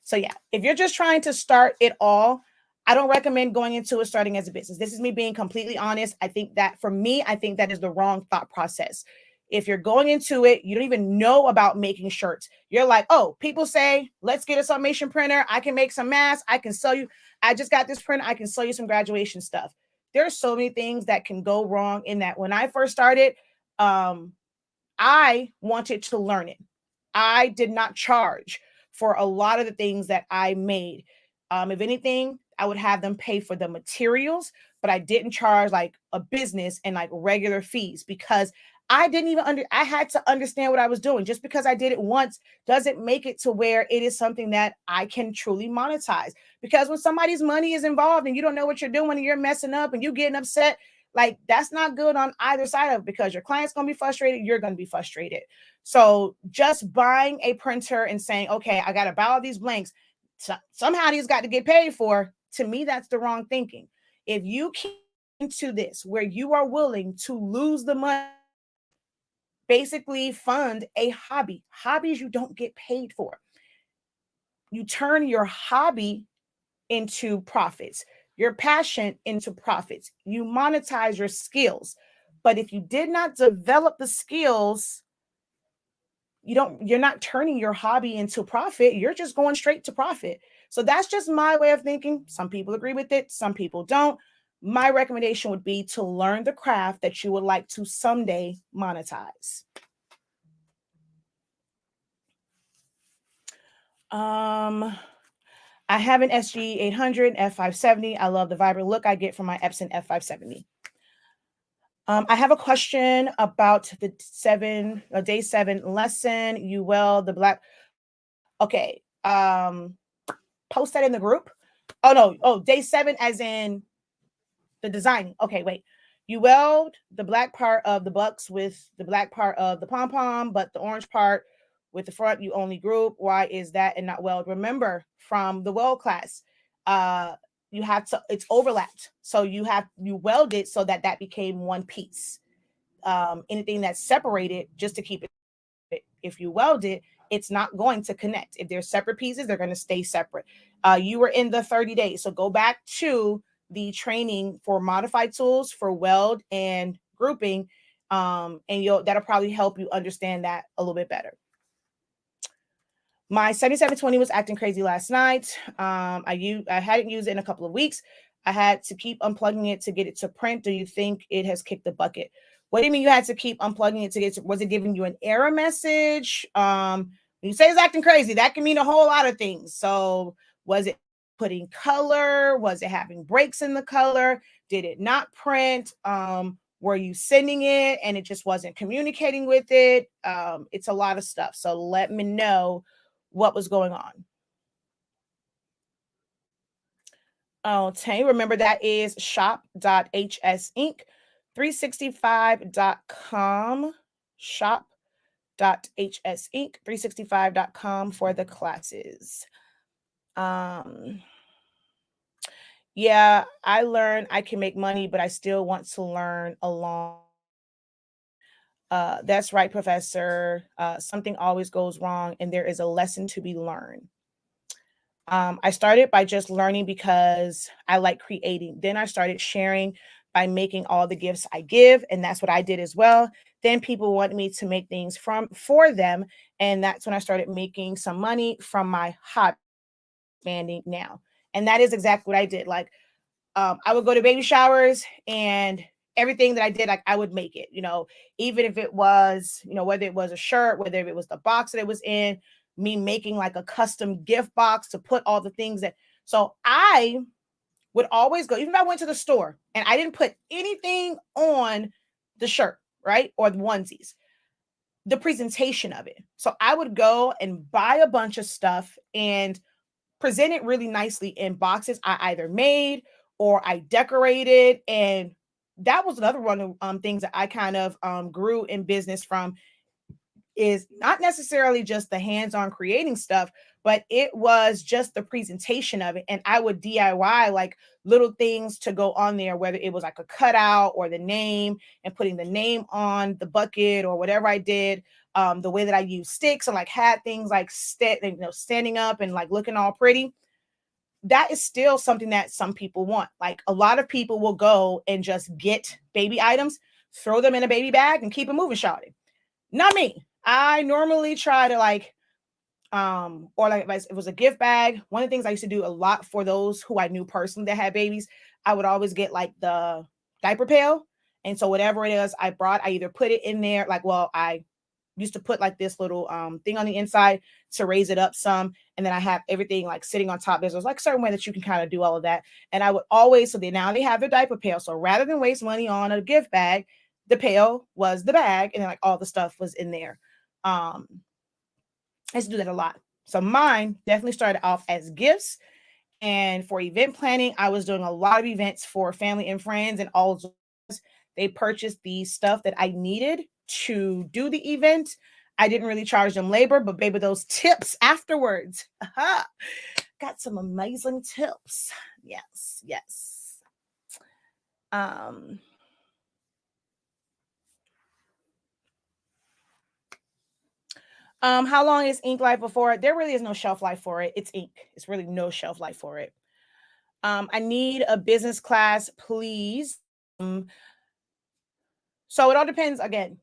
so yeah, if you're just trying to start it all, I don't recommend going into it starting as a business. This is me being completely honest. I think that for me, I think that is the wrong thought process. If you're going into it, you don't even know about making shirts. You're like, oh, people say, let's get a sublimation printer. I can make some masks. I can sell you. I just got this printer. I can sell you some graduation stuff. There's so many things that can go wrong in that. When I first started, I wanted to learn it. I did not charge for a lot of the things that I made. If anything, I would have them pay for the materials, but I didn't charge like a business and like regular fees because I didn't even I had to understand what I was doing. Just because I did it once doesn't make it to where it is something that I can truly monetize. Because when somebody's money is involved and you don't know what you're doing and you're messing up and you getting upset, like that's not good on either side of it, because your client's going to be frustrated. You're going to be frustrated. So just buying a printer and saying, okay, I got to buy all these blanks. Somehow these got to get paid for. To me, that's the wrong thinking. If you keep into this where you are willing to lose the money, basically fund a hobby. Hobbies you don't get paid for. You turn your hobby into profits, your passion into profits. You monetize your skills. But if you did not develop the skills, you're not turning your hobby into profit. You're just going straight to profit. So that's just my way of thinking. Some people agree with it, some people don't. My recommendation would be to learn the craft that you would like to someday monetize. I have an SG 800 F570. I love the vibrant look I get from my Epson F570. I have a question about the day 7 lesson. You weld the black. Okay. Post that in the group. Oh no. Oh, day 7 as in the designing. Okay, wait. You weld the black part of the bucks with the black part of the pom-pom, but the orange part with the front you only group. Why is that and not weld? Remember from the weld class, you have to, it's overlapped. So you weld it so that became one piece. Anything that's separated, just to keep it, if you weld it, it's not going to connect. If they're separate pieces, they're going to stay separate. You were in the 30 days. So go back to the training for modified tools for weld and grouping. And that'll probably help you understand that a little bit better. My 7720 was acting crazy last night. I hadn't used it in a couple of weeks. I had to keep unplugging it to get it to print. Do you think it has kicked the bucket? What do you mean you had to keep unplugging it to get to, was it giving you an error message? When you say it's acting crazy, that can mean a whole lot of things. So was it putting color? Was it having breaks in the color? Did it not print? Were you sending it and it just wasn't communicating with it? It's a lot of stuff. So let me know what was going on. Okay, remember that is shop.hsinc365.com. Shop.hsinc365.com for the classes. Yeah, I learned I can make money, but I still want to learn along. That's right, Professor. Something always goes wrong, and there is a lesson to be learned. I started by just learning because I like creating. Then I started sharing by making all the gifts I give, and that's what I did as well. Then people wanted me to make things for them, and that's when I started making some money from my hobby, expanding now. And that is exactly what I did. Like, I would go to baby showers and everything that I did, like I would make it, even if it was, whether it was a shirt, whether it was the box that it was in, me making like a custom gift box to put all the things that, So I would always go, even if I went to the store and I didn't put anything on the shirt, right? Or the onesies, the presentation of it. So I would go and buy a bunch of stuff and present it really nicely in boxes I either made or I decorated. And that was another one of things that I kind of grew in business from, is not necessarily just the hands-on creating stuff, but it was just the presentation of it. And I would DIY like little things to go on there, whether it was like a cutout or the name and putting the name on the bucket or whatever I did. The way that I used sticks and like had things like standing up and like looking all pretty. That is still something that some people want. Like a lot of people will go and just get baby items, throw them in a baby bag and keep it moving, shawty. Not me. I normally try to like, or like if it was a gift bag, one of the things I used to do a lot for those who I knew personally that had babies, I would always get like the diaper pail. And so whatever it is I brought, I either put it in there, like, well, I used to put like this little thing on the inside to raise it up some. And then I have everything like sitting on top. There's like a certain way that you can kind of do all of that. And I would always, so now they have their diaper pail. So rather than waste money on a gift bag, the pail was the bag and then like all the stuff was in there. I used to do that a lot. So mine definitely started off as gifts. And for event planning, I was doing a lot of events for family and friends, and all they purchased the stuff that I needed to do the event. I didn't really charge them labor, but baby, those tips afterwards, got some amazing tips. Yes, yes. How long is ink life before it? There really is no shelf life for it. It's ink. It's really no shelf life for it. I need a business class, please. So it all depends, again,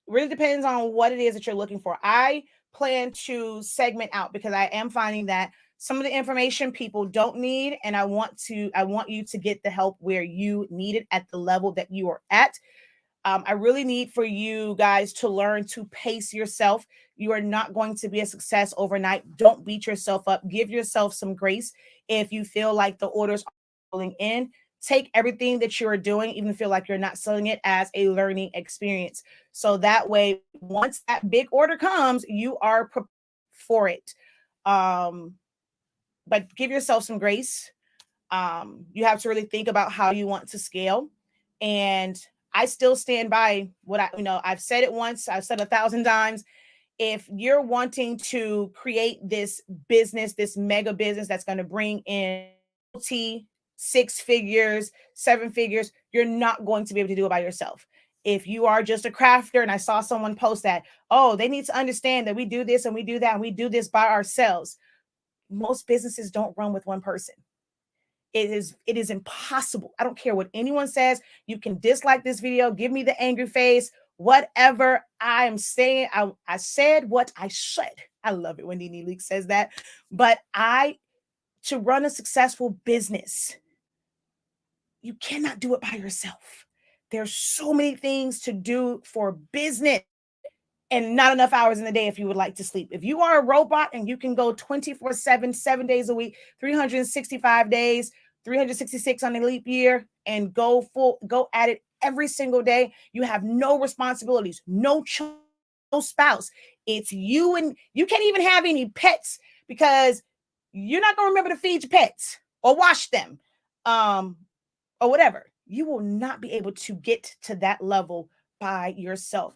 really depends on what it is that you're looking for. I plan to segment out because I am finding that some of the information people don't need, and I want you to get the help where you need it at the level that you are at. I really need for you guys to learn to pace yourself. You are not going to be a success overnight. Don't beat yourself up. Give yourself some grace. If you feel like the orders are rolling in, take everything that you're doing, even feel like you're not selling it, as a learning experience. So that way, once that big order comes, you are prepared for it. But give yourself some grace. You have to really think about how you want to scale. And I still stand by what I've said it once, I've said 1,000 times. If you're wanting to create this business, this mega business that's going to bring in six figures, seven figures, you're not going to be able to do it by yourself. If you are just a crafter, and I saw someone post that, oh, they need to understand that we do this and we do that and we do this by ourselves. Most businesses don't run with one person. It is impossible. I don't care what anyone says. You can dislike this video, give me the angry face, whatever. I am saying, I said what I said. I love it when Nene Leak says that. But to run a successful business, you cannot do it by yourself. There's so many things to do for business, and not enough hours in the day if you would like to sleep. If you are a robot and you can go 24/7, 7 days a week, 365 days, 366 on a leap year, and go at it every single day, you have no responsibilities, no child, no spouse. It's you, and you can't even have any pets because you're not going to remember to feed your pets or wash them, or whatever. You will not be able to get to that level by yourself,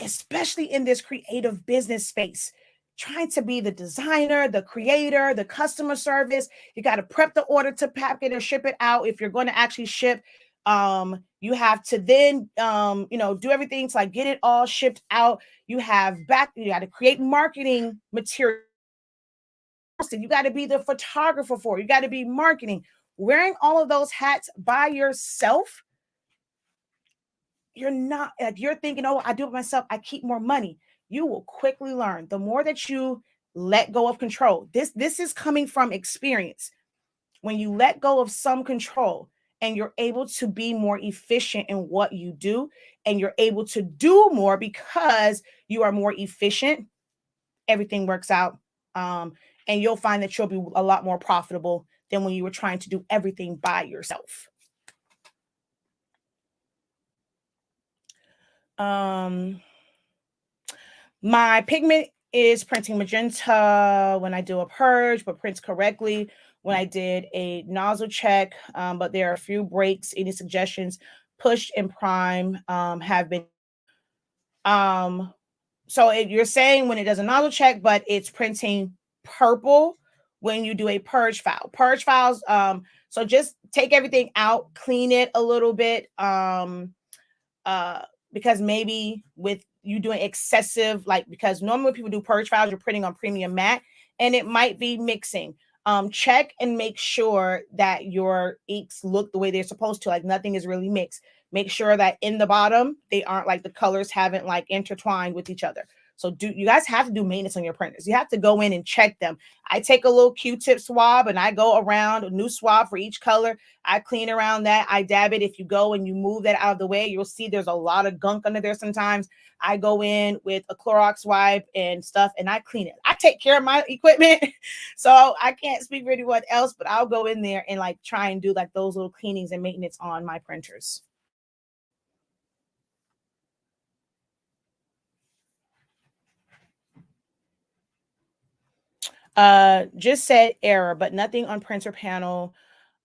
especially in this creative business space. Trying to be the designer, the creator, the customer service. You got to prep the order to pack it or ship it out. If you're going to actually ship, you have to then, do everything to like get it all shipped out. You got to create marketing material. You got to be the photographer for it. You got to be marketing. Wearing all of those hats by yourself, you're not, like, you're thinking, oh, I do it myself, I keep more money. You will quickly learn the more that you let go of control. This is coming from experience. When you let go of some control and you're able to be more efficient in what you do, and you're able to do more because you are more efficient, everything works out And you'll find that you'll be a lot more profitable than when you were trying to do everything by yourself. My pigment is printing magenta when I do a purge, but prints correctly when I did a nozzle check. But there are a few breaks. Any suggestions? Push and prime have been. So you're saying when it does a nozzle check, but it's printing purple when you do a purge file. Purge files. So just take everything out, clean it a little bit. Because maybe with you doing excessive, like, because normally when people do purge files, you're printing on premium matte and it might be mixing. Check and make sure that your inks look the way they're supposed to, like nothing is really mixed. Make sure that in the bottom, they aren't like the colors haven't like intertwined with each other. So you guys have to do maintenance on your printers. You have to go in and check them. I take a little Q-tip swab and I go around a new swab for each color. I clean around that. I dab it. If you go and you move that out of the way, you'll see there's a lot of gunk under there sometimes. I go in with a Clorox wipe and stuff and I clean it. I take care of my equipment. So I can't speak for anyone else, but I'll go in there and like try and do like those little cleanings and maintenance on my printers. Just said error, but nothing on printer panel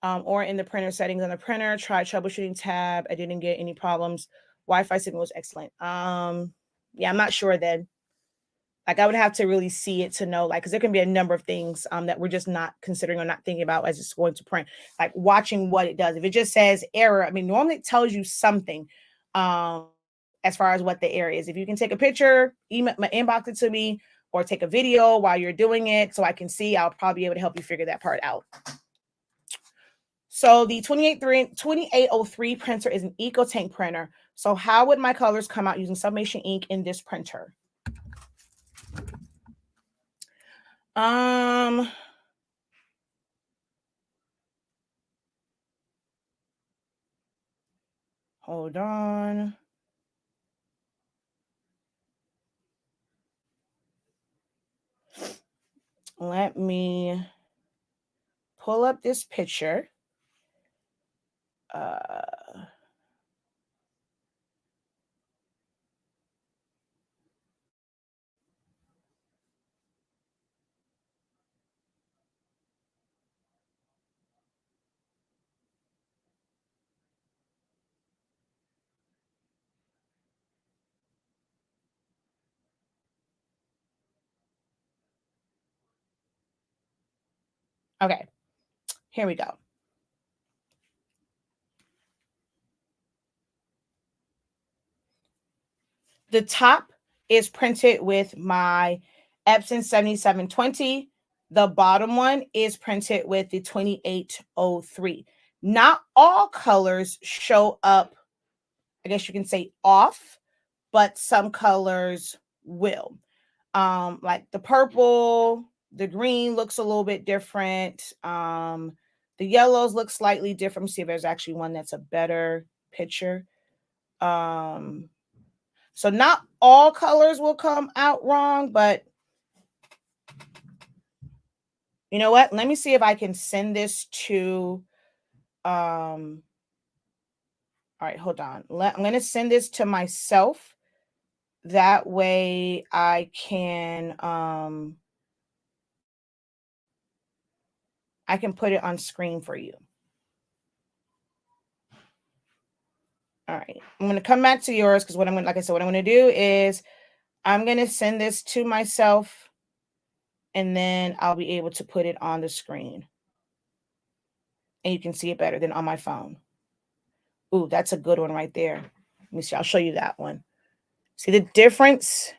or in the printer settings on the printer. Try troubleshooting tab. I didn't get any problems. Wi-Fi signal was excellent. Yeah, I'm not sure then. Like I would have to really see it to know, like, because there can be a number of things that we're just not considering or not thinking about as it's going to print. Like watching what it does. If it just says error, I mean, normally it tells you something as far as what the error is. If you can take a picture, inbox it to me, or take a video while you're doing it so I can see, I'll probably be able to help you figure that part out. So the 2803 printer is an Eco Tank printer. So how would my colors come out using sublimation ink in this printer? Hold on. Let me pull up this picture. Okay, here we go. The top is printed with my Epson 7720. The bottom one is printed with the 2803. Not all colors show up, I guess you can say off, but some colors will. Like the purple, the green looks a little bit different. The yellows look slightly different. Let me see if there's actually one that's a better picture. So not all colors will come out wrong, but you know what? Let me see if I can send this to, all right, hold on. I'm going to send this to myself. That way I can put it on screen for you. All right, I'm going to come back to yours because what I'm going to, like I said, what I'm going to do is I'm going to send this to myself and then I'll be able to put it on the screen. And you can see it better than on my phone. Ooh, that's a good one right there. Let me see. I'll show you that one. See the difference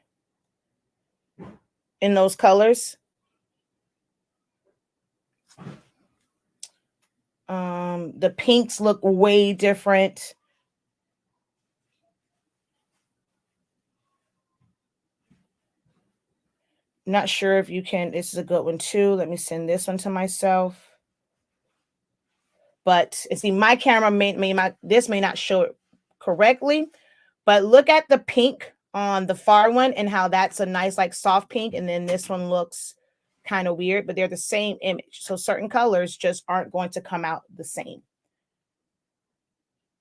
in those colors? The pinks look way different. Not sure if you can. This is a good one too. Let me send this one to myself. But see, my camera this may not show it correctly, but look at the pink on the far one and how that's a nice like soft pink, and then this one looks kind of weird, but they're the same image. So certain colors just aren't going to come out the same.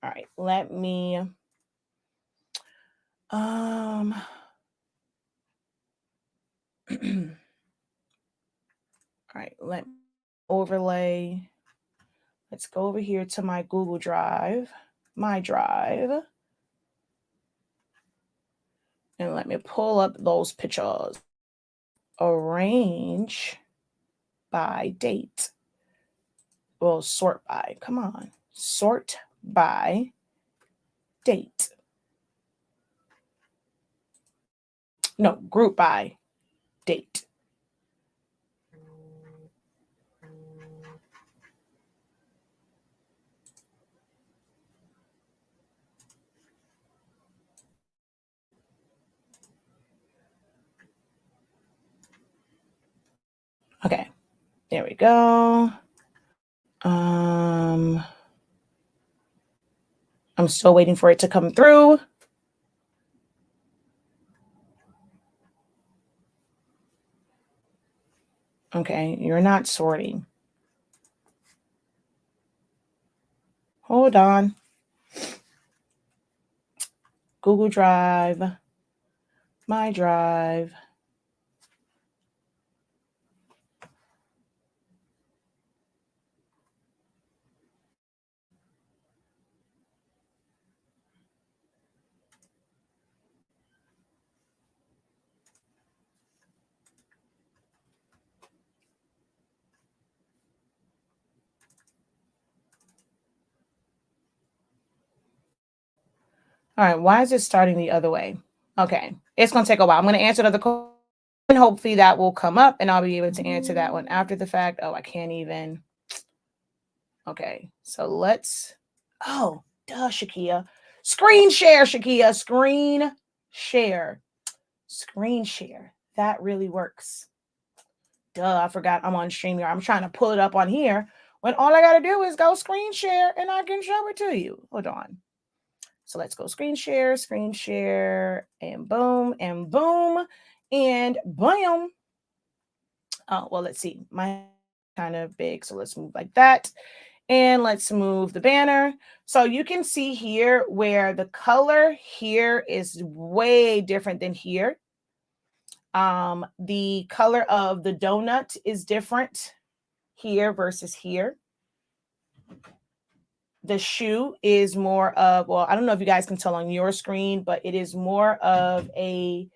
All right, let me all right, let me overlay. Let's go over here to my Google Drive, my drive. And let me pull up those pictures. Arrange by date. Well, sort by. Come on. Sort by date. No, group by date. Okay, there we go. I'm still waiting for it to come through. Okay, you're not sorting. Hold on. Google Drive, my drive. All right, why is it starting the other way? Okay, it's going to take a while. I'm going to answer the other question, and hopefully that will come up, and I'll be able to answer that one after the fact. Oh, I can't even. Okay, so let's. Oh, duh, Shakia. Screen share, Shakia. Screen share. Screen share. That really works. Duh, I forgot I'm on StreamYard. I'm trying to pull it up on here when all I got to do is go screen share, and I can show it to you. Hold on. So let's go screen share, and boom, and boom, and boom. Oh, well, let's see. My kind of big, so let's move like that. And let's move the banner. So you can see here where the color here is way different than here. The color of the donut is different here versus here. The shoe is more of, well, I don't know if you guys can tell on your screen, but it is more of a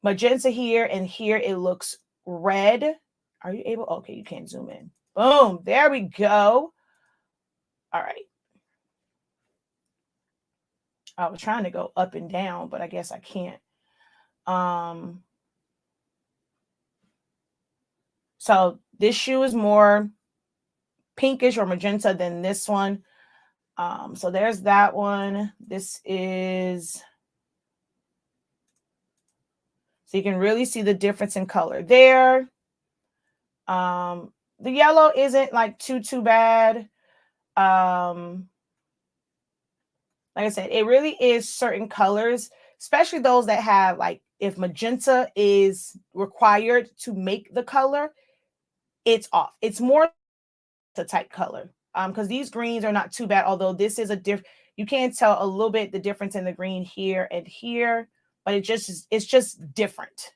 magenta here, and here it looks red. Are you able? Okay, you can't zoom in. Boom, there we go. All right. I was trying to go up and down, but I guess I can't. So this shoe is more pinkish or magenta than this one. So there's that one. This is, so you can really see the difference in color there. The yellow isn't like too bad. Like I said, it really is certain colors, especially those that have, like, if magenta is required to make the color, it's off. It's more the type color. Because these greens are not too bad, although this is a different, you can tell a little bit the difference in the green here and here, but it's just different.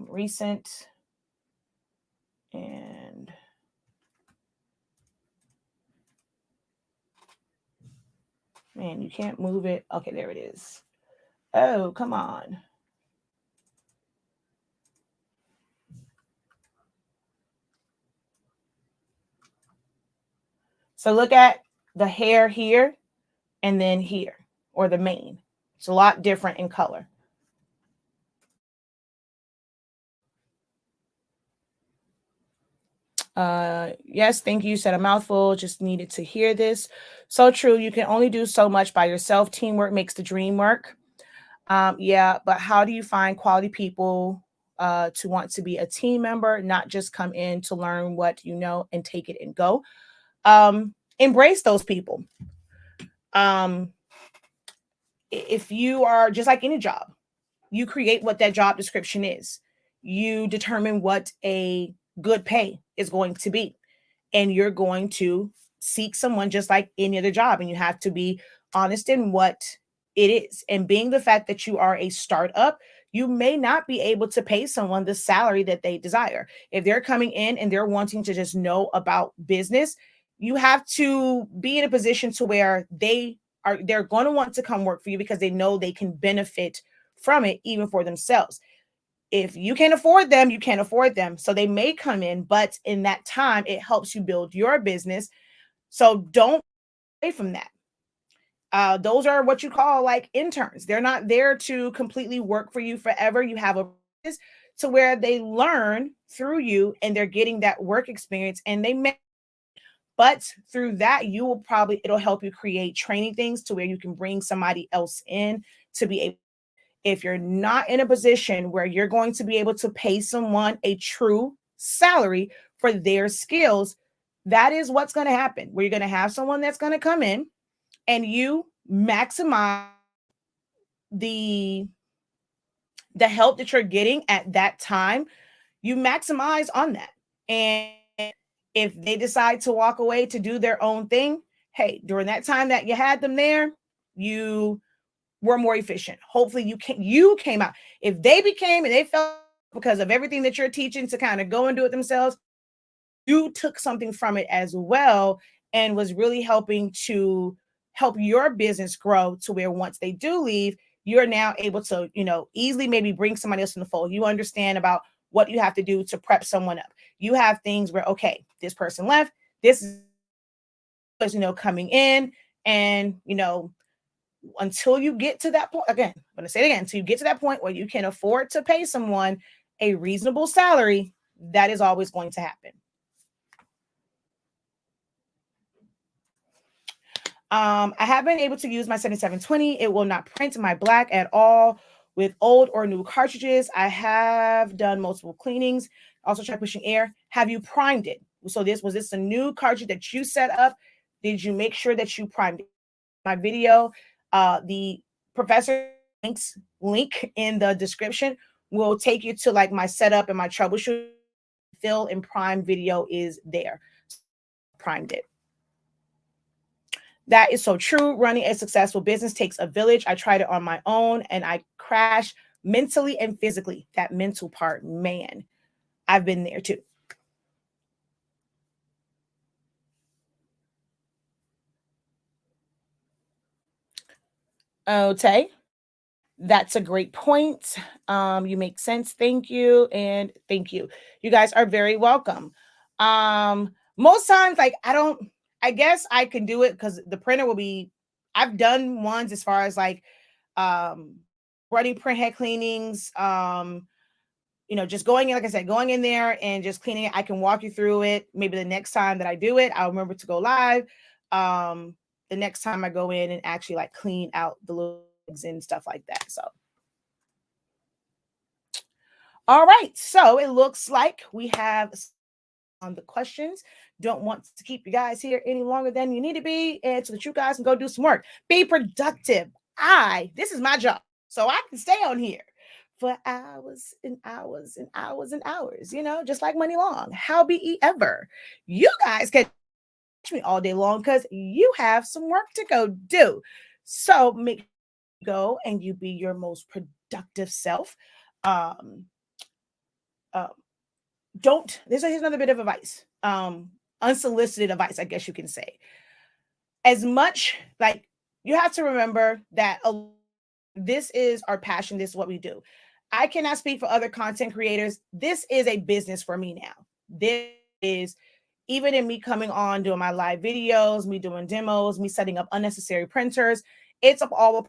Recent and man, you can't move it. Okay, there it is. Oh, come on. So look at the hair here and then here, or the mane. It's a lot different in color. Yes, thank you. You said a mouthful, just needed to hear this. So true. You can only do so much by yourself. Teamwork makes the dream work. Yeah, but how do you find quality people to want to be a team member, not just come in to learn what you know and take it and go? Embrace those people. If you are just like any job, you create what that job description is. you determine what a good pay is going to be. And you're going to seek someone just like any other job. And you have to be honest in what it is. And being the fact that you are a startup, you may not be able to pay someone the salary that they desire. If they're coming in and they're wanting to just know about business, you have to be in a position to where they're going to want to come work for you because they know they can benefit from it even for themselves. If you can't afford them, you can't afford them. So they may come in, but in that time, it helps you build your business. So don't away from that. Those are what you call like interns. They're not there to completely work for you forever. You have a business to where they learn through you and they're getting that work experience and they may, but through that, it'll help you create training things to where you can bring somebody else in to be able. If you're not in a position where you're going to be able to pay someone a true salary for their skills, that is what's going to happen. Where you're going to have someone that's going to come in and you maximize the help that you're getting at that time. You maximize on that. And if they decide to walk away to do their own thing, hey, during that time that you had them there, you were more efficient. Hopefully you came out. If they became and they felt because of everything that you're teaching to kind of go and do it themselves, you took something from it as well and was really helping to help your business grow to where once they do leave, you're now able to, easily maybe bring somebody else in the fold. You understand about what you have to do to prep someone up. You have things where, okay, this person left, this is, coming in and, until you get to that point, again, I'm going to say it again, until you get to that point where you can afford to pay someone a reasonable salary, that is always going to happen. I have been able to use my 7720. It will not print my black at all with old or new cartridges. I have done multiple cleanings. Also try pushing air. Have you primed it? So was this a new cartridge that you set up? Did you make sure that you primed it? My video, the professor link in the description will take you to like my setup and my troubleshoot. Fill and prime video is there. Primed it. That is so true. Running a successful business takes a village. I tried it on my own and I crashed mentally and physically. That mental part, man, I've been there too. Okay. That's a great point. You make sense. Thank you. And thank you. You guys are very welcome. Most times, like, I guess I can do it because the printer will be, I've done ones as far as like, running print head cleanings, just going in, like I said, going in there and just cleaning it. I can walk you through it. Maybe the next time that I do it, I'll remember to go live. The next time I go in and actually like clean out the little and stuff like that. So, all right. So it looks like we have on the questions. Don't want to keep you guys here any longer than you need to be, and so that you guys can go do some work. Be productive. This is my job, so I can stay on here for hours and hours and hours and hours. Just like money long. How be ye ever? You guys can catch me all day long because you have some work to go do. So make go and you be your most productive self. Here's another bit of advice, unsolicited advice, I guess you can say. As much like you have to remember that this is our passion. This is what we do. I cannot speak for other content creators. This is a business for me now. This is even in me coming on, doing my live videos, me doing demos, me setting up unnecessary printers. It's all.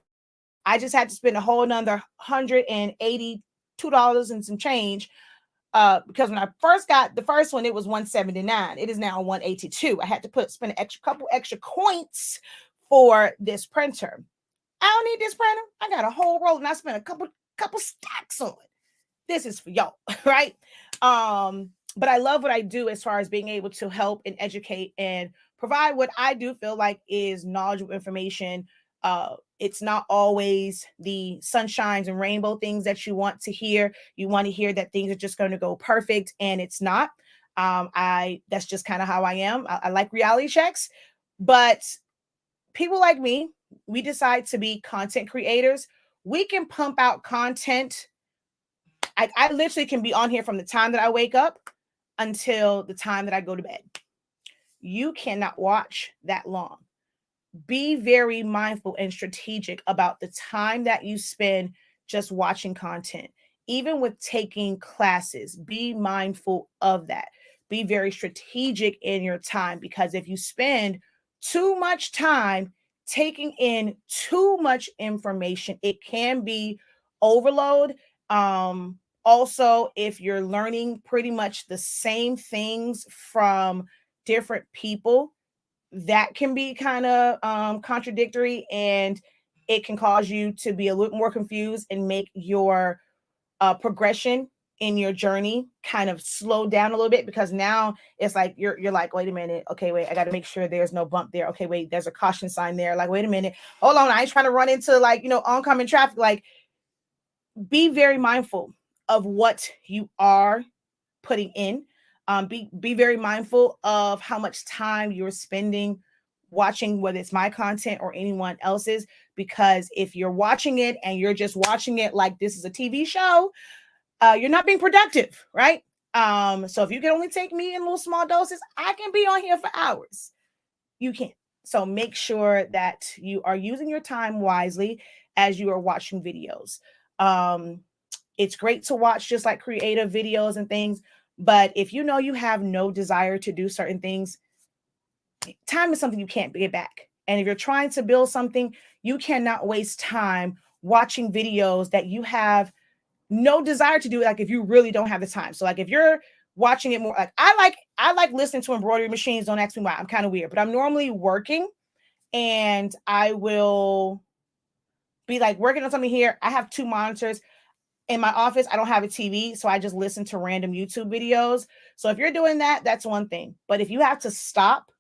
I just had to spend a whole another $182 and some change. Because when I first got the first one, it was $179. It is now $182. I had to spend a couple extra coins for this printer. I don't need this printer. I got a whole roll and I spent a couple stacks on it. This is for y'all, right? But I love what I do as far as being able to help and educate and provide what I do feel like is knowledgeable information It's not always the sunshines and rainbow things that you want to hear. You want to hear that things are just going to go perfect, and it's not. That's just kind of how I am. I like reality checks, but people like me, we decide to be content creators. We can pump out content. I literally can be on here from the time that I wake up until the time that I go to bed. You cannot watch that long. Be very mindful and strategic about the time that you spend just watching content. Even with taking classes, be mindful of that. Be very strategic in your time, because if you spend too much time taking in too much information, it can be overload. Also, if you're learning pretty much the same things from different people, that can be kind of contradictory, and it can cause you to be a little more confused and make your progression in your journey kind of slow down a little bit, because now it's like you're like, wait a minute, okay, wait, I got to make sure there's no bump there. Okay, wait, there's a caution sign there. Like, wait a minute, hold on, I ain't trying to run into, like, oncoming traffic. Like, be very mindful of what you are putting in. Be very mindful of how much time you're spending watching, whether it's my content or anyone else's, because if you're watching it and you're just watching it like this is a TV show, you're not being productive, right? So if you can only take me in little small doses, I can be on here for hours. You can't. So make sure that you are using your time wisely as you are watching videos. It's great to watch just like creative videos and things, but if you know you have no desire to do certain things, time is something you can't get back. And if you're trying to build something, you cannot waste time watching videos that you have no desire to do, like if you really don't have the time. So like if you're watching it more, like I like listening to embroidery machines. Don't ask me why. I'm kind of weird, but I'm normally working and I will be like working on something here. I have two monitors. In my office, I don't have a TV, so I just listen to random YouTube videos. So if you're doing that, that's one thing. But if you have to stop,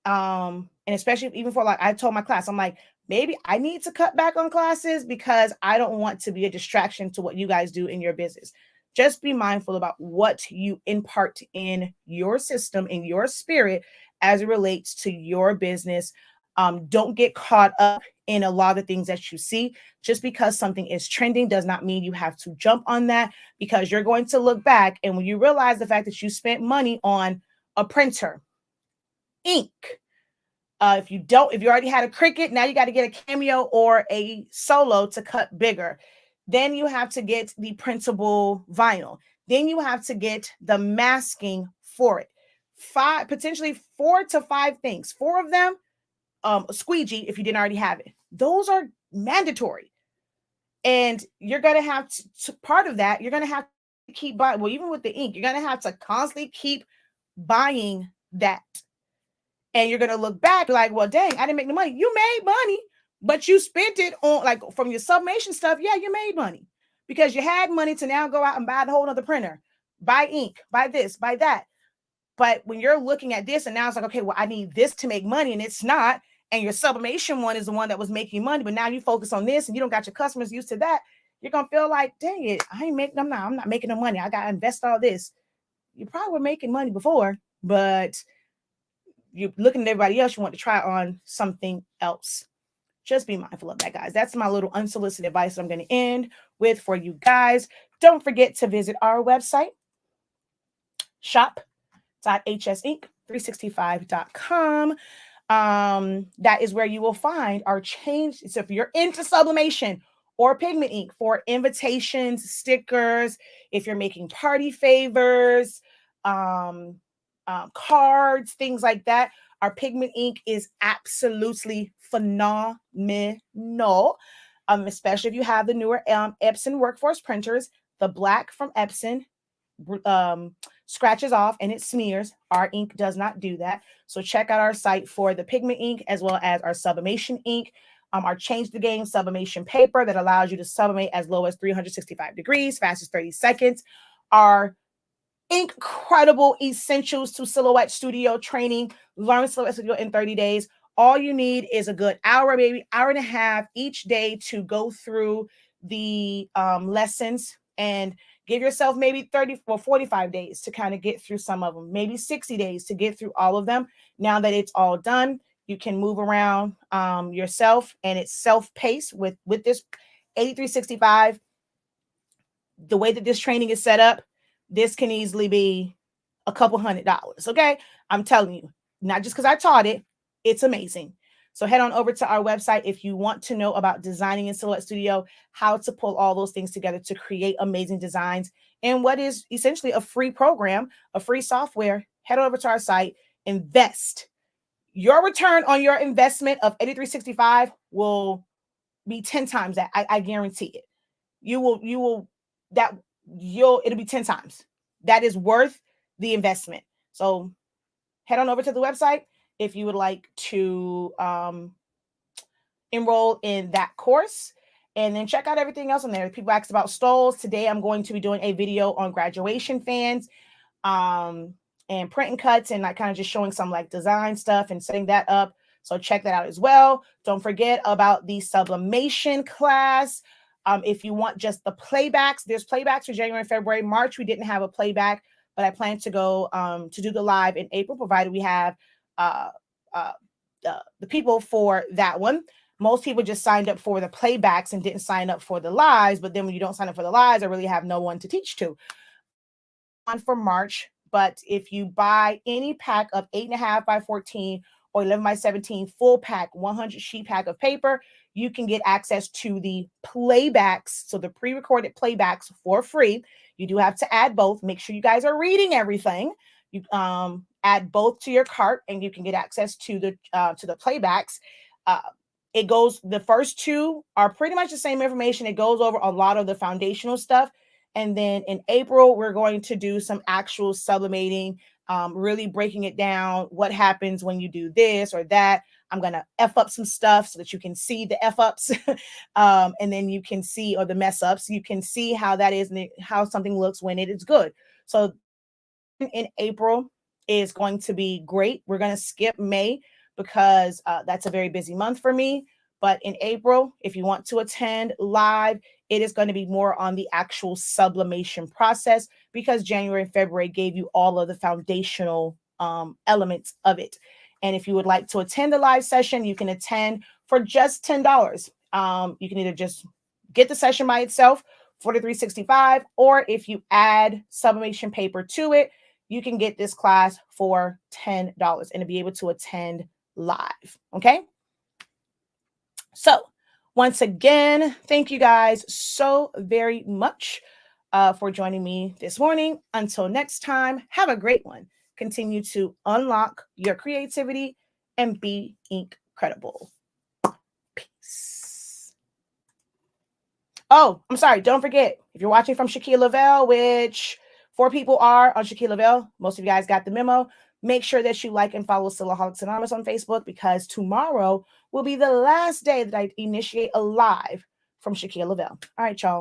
and especially even for, like, I told my class, I'm like, maybe I need to cut back on classes because I don't want to be a distraction to what you guys do in your business. Just be mindful about what you impart in your system, in your spirit, as it relates to your business. Don't get caught up in a lot of things that you see. Just because something is trending does not mean you have to jump on that, because you're going to look back and when you realize the fact that you spent money on a printer, ink. If you already had a Cricut, now you got to get a Cameo or a Solo to cut bigger. Then you have to get the printable vinyl. Then you have to get the masking for it. Potentially 4 to 5 things. 4 of them, a squeegee if you didn't already have it. Those are mandatory. And you're going to have to part of that, you're going to have to keep buying. Well, even with the ink, you're going to have to constantly keep buying that. And you're going to look back like, well, dang, I didn't make the money. You made money, but you spent it on, like, from your sublimation stuff. Yeah, you made money because you had money to now go out and buy the whole other printer, buy ink, buy this, buy that. But when you're looking at this and now it's like, okay, well, I need this to make money and it's not. And your sublimation one is the one that was making money, but now you focus on this and you don't got your customers used to that. You're going to feel like, dang it, I'm not making no money. I got to invest all this. You probably were making money before, but you're looking at everybody else, you want to try on something else. Just be mindful of that, guys. That's my little unsolicited advice I'm going to end with for you guys. Don't forget to visit our website, shop.hsink365.com. That is where you will find our change. So if you're into sublimation or pigment ink for invitations, stickers, if you're making party favors, cards, things like that, our pigment ink is absolutely phenomenal. Especially if you have the newer Epson workforce printers. The black from Epson scratches off and it smears. Our ink does not do that. So check out our site for the pigment ink as well as our sublimation ink. Our Change the Game sublimation paper that allows you to sublimate as low as 365 degrees, fast as 30 seconds. Our INKCREDIBLE Essentials to Silhouette Studio training. Learn Silhouette Studio in 30 days. All you need is a good hour, maybe hour and a half each day to go through the lessons, and give yourself maybe 30 or 45 days to kind of get through some of them, maybe 60 days to get through all of them. Now that it's all done, you can move around yourself, and it's self-paced with this 8365. The way that this training is set up, this can easily be a couple $100. Okay. I'm telling you, not just because I taught it, it's amazing. So head on over to our website if you want to know about designing in Silhouette Studio, how to pull all those things together to create amazing designs, and what is essentially a free program, a free software. Head over to our site, invest. Your return on your investment of 8365 will be 10 times that. I guarantee it. It'll be 10 times. That is worth the investment. So head on over to the website if you would like to enroll in that course, and then check out everything else on there. People asked about stoles. Today, I'm going to be doing a video on graduation fans and print and cuts, and like kind of just showing some like design stuff and setting that up. So check that out as well. Don't forget about the sublimation class. If you want just the playbacks, there's playbacks for January, February. March, we didn't have a playback, but I plan to go to do the live in April, provided we have the people for that one. Most people just signed up for the playbacks and didn't sign up for the lives. But then when you don't sign up for the lives, I really have no one to teach to. On for March, but if you buy any pack of 8.5 by 14 or 11 by 17 full pack, 100 sheet pack of paper, you can get access to the playbacks, so the pre-recorded playbacks, for free. You do have to add both. Make sure you guys are reading everything. You add both to your cart, and you can get access to the playbacks. It goes. The first two are pretty much the same information. It goes over a lot of the foundational stuff, and then in April we're going to do some actual sublimating. Really breaking it down, what happens when you do this or that. I'm going to F up some stuff so that you can see the F ups and then you can see, or the mess ups, you can see how that is and how something looks when it is good. So in April is going to be great. We're going to skip May because that's a very busy month for me. But in April, if you want to attend live, it is going to be more on the actual sublimation process, because January and February gave you all of the foundational elements of it. And if you would like to attend the live session, you can attend for just $10. You can either just get the session by itself, $43.65, or if you add sublimation paper to it, you can get this class for $10 and to be able to attend live. Okay. So once again, thank you guys so very much for joining me this morning. Until next time, have a great one. Continue to unlock your creativity and be incredible. Peace. Oh, I'm sorry. Don't forget, if you're watching from Shaquille Lavelle, which 4 people are on Shaquille Lavelle, most of you guys got the memo. Make sure that you like and follow Silaholics Anonymous on Facebook, because tomorrow will be the last day that I initiate a live from Shaquille Lavelle. All right, y'all.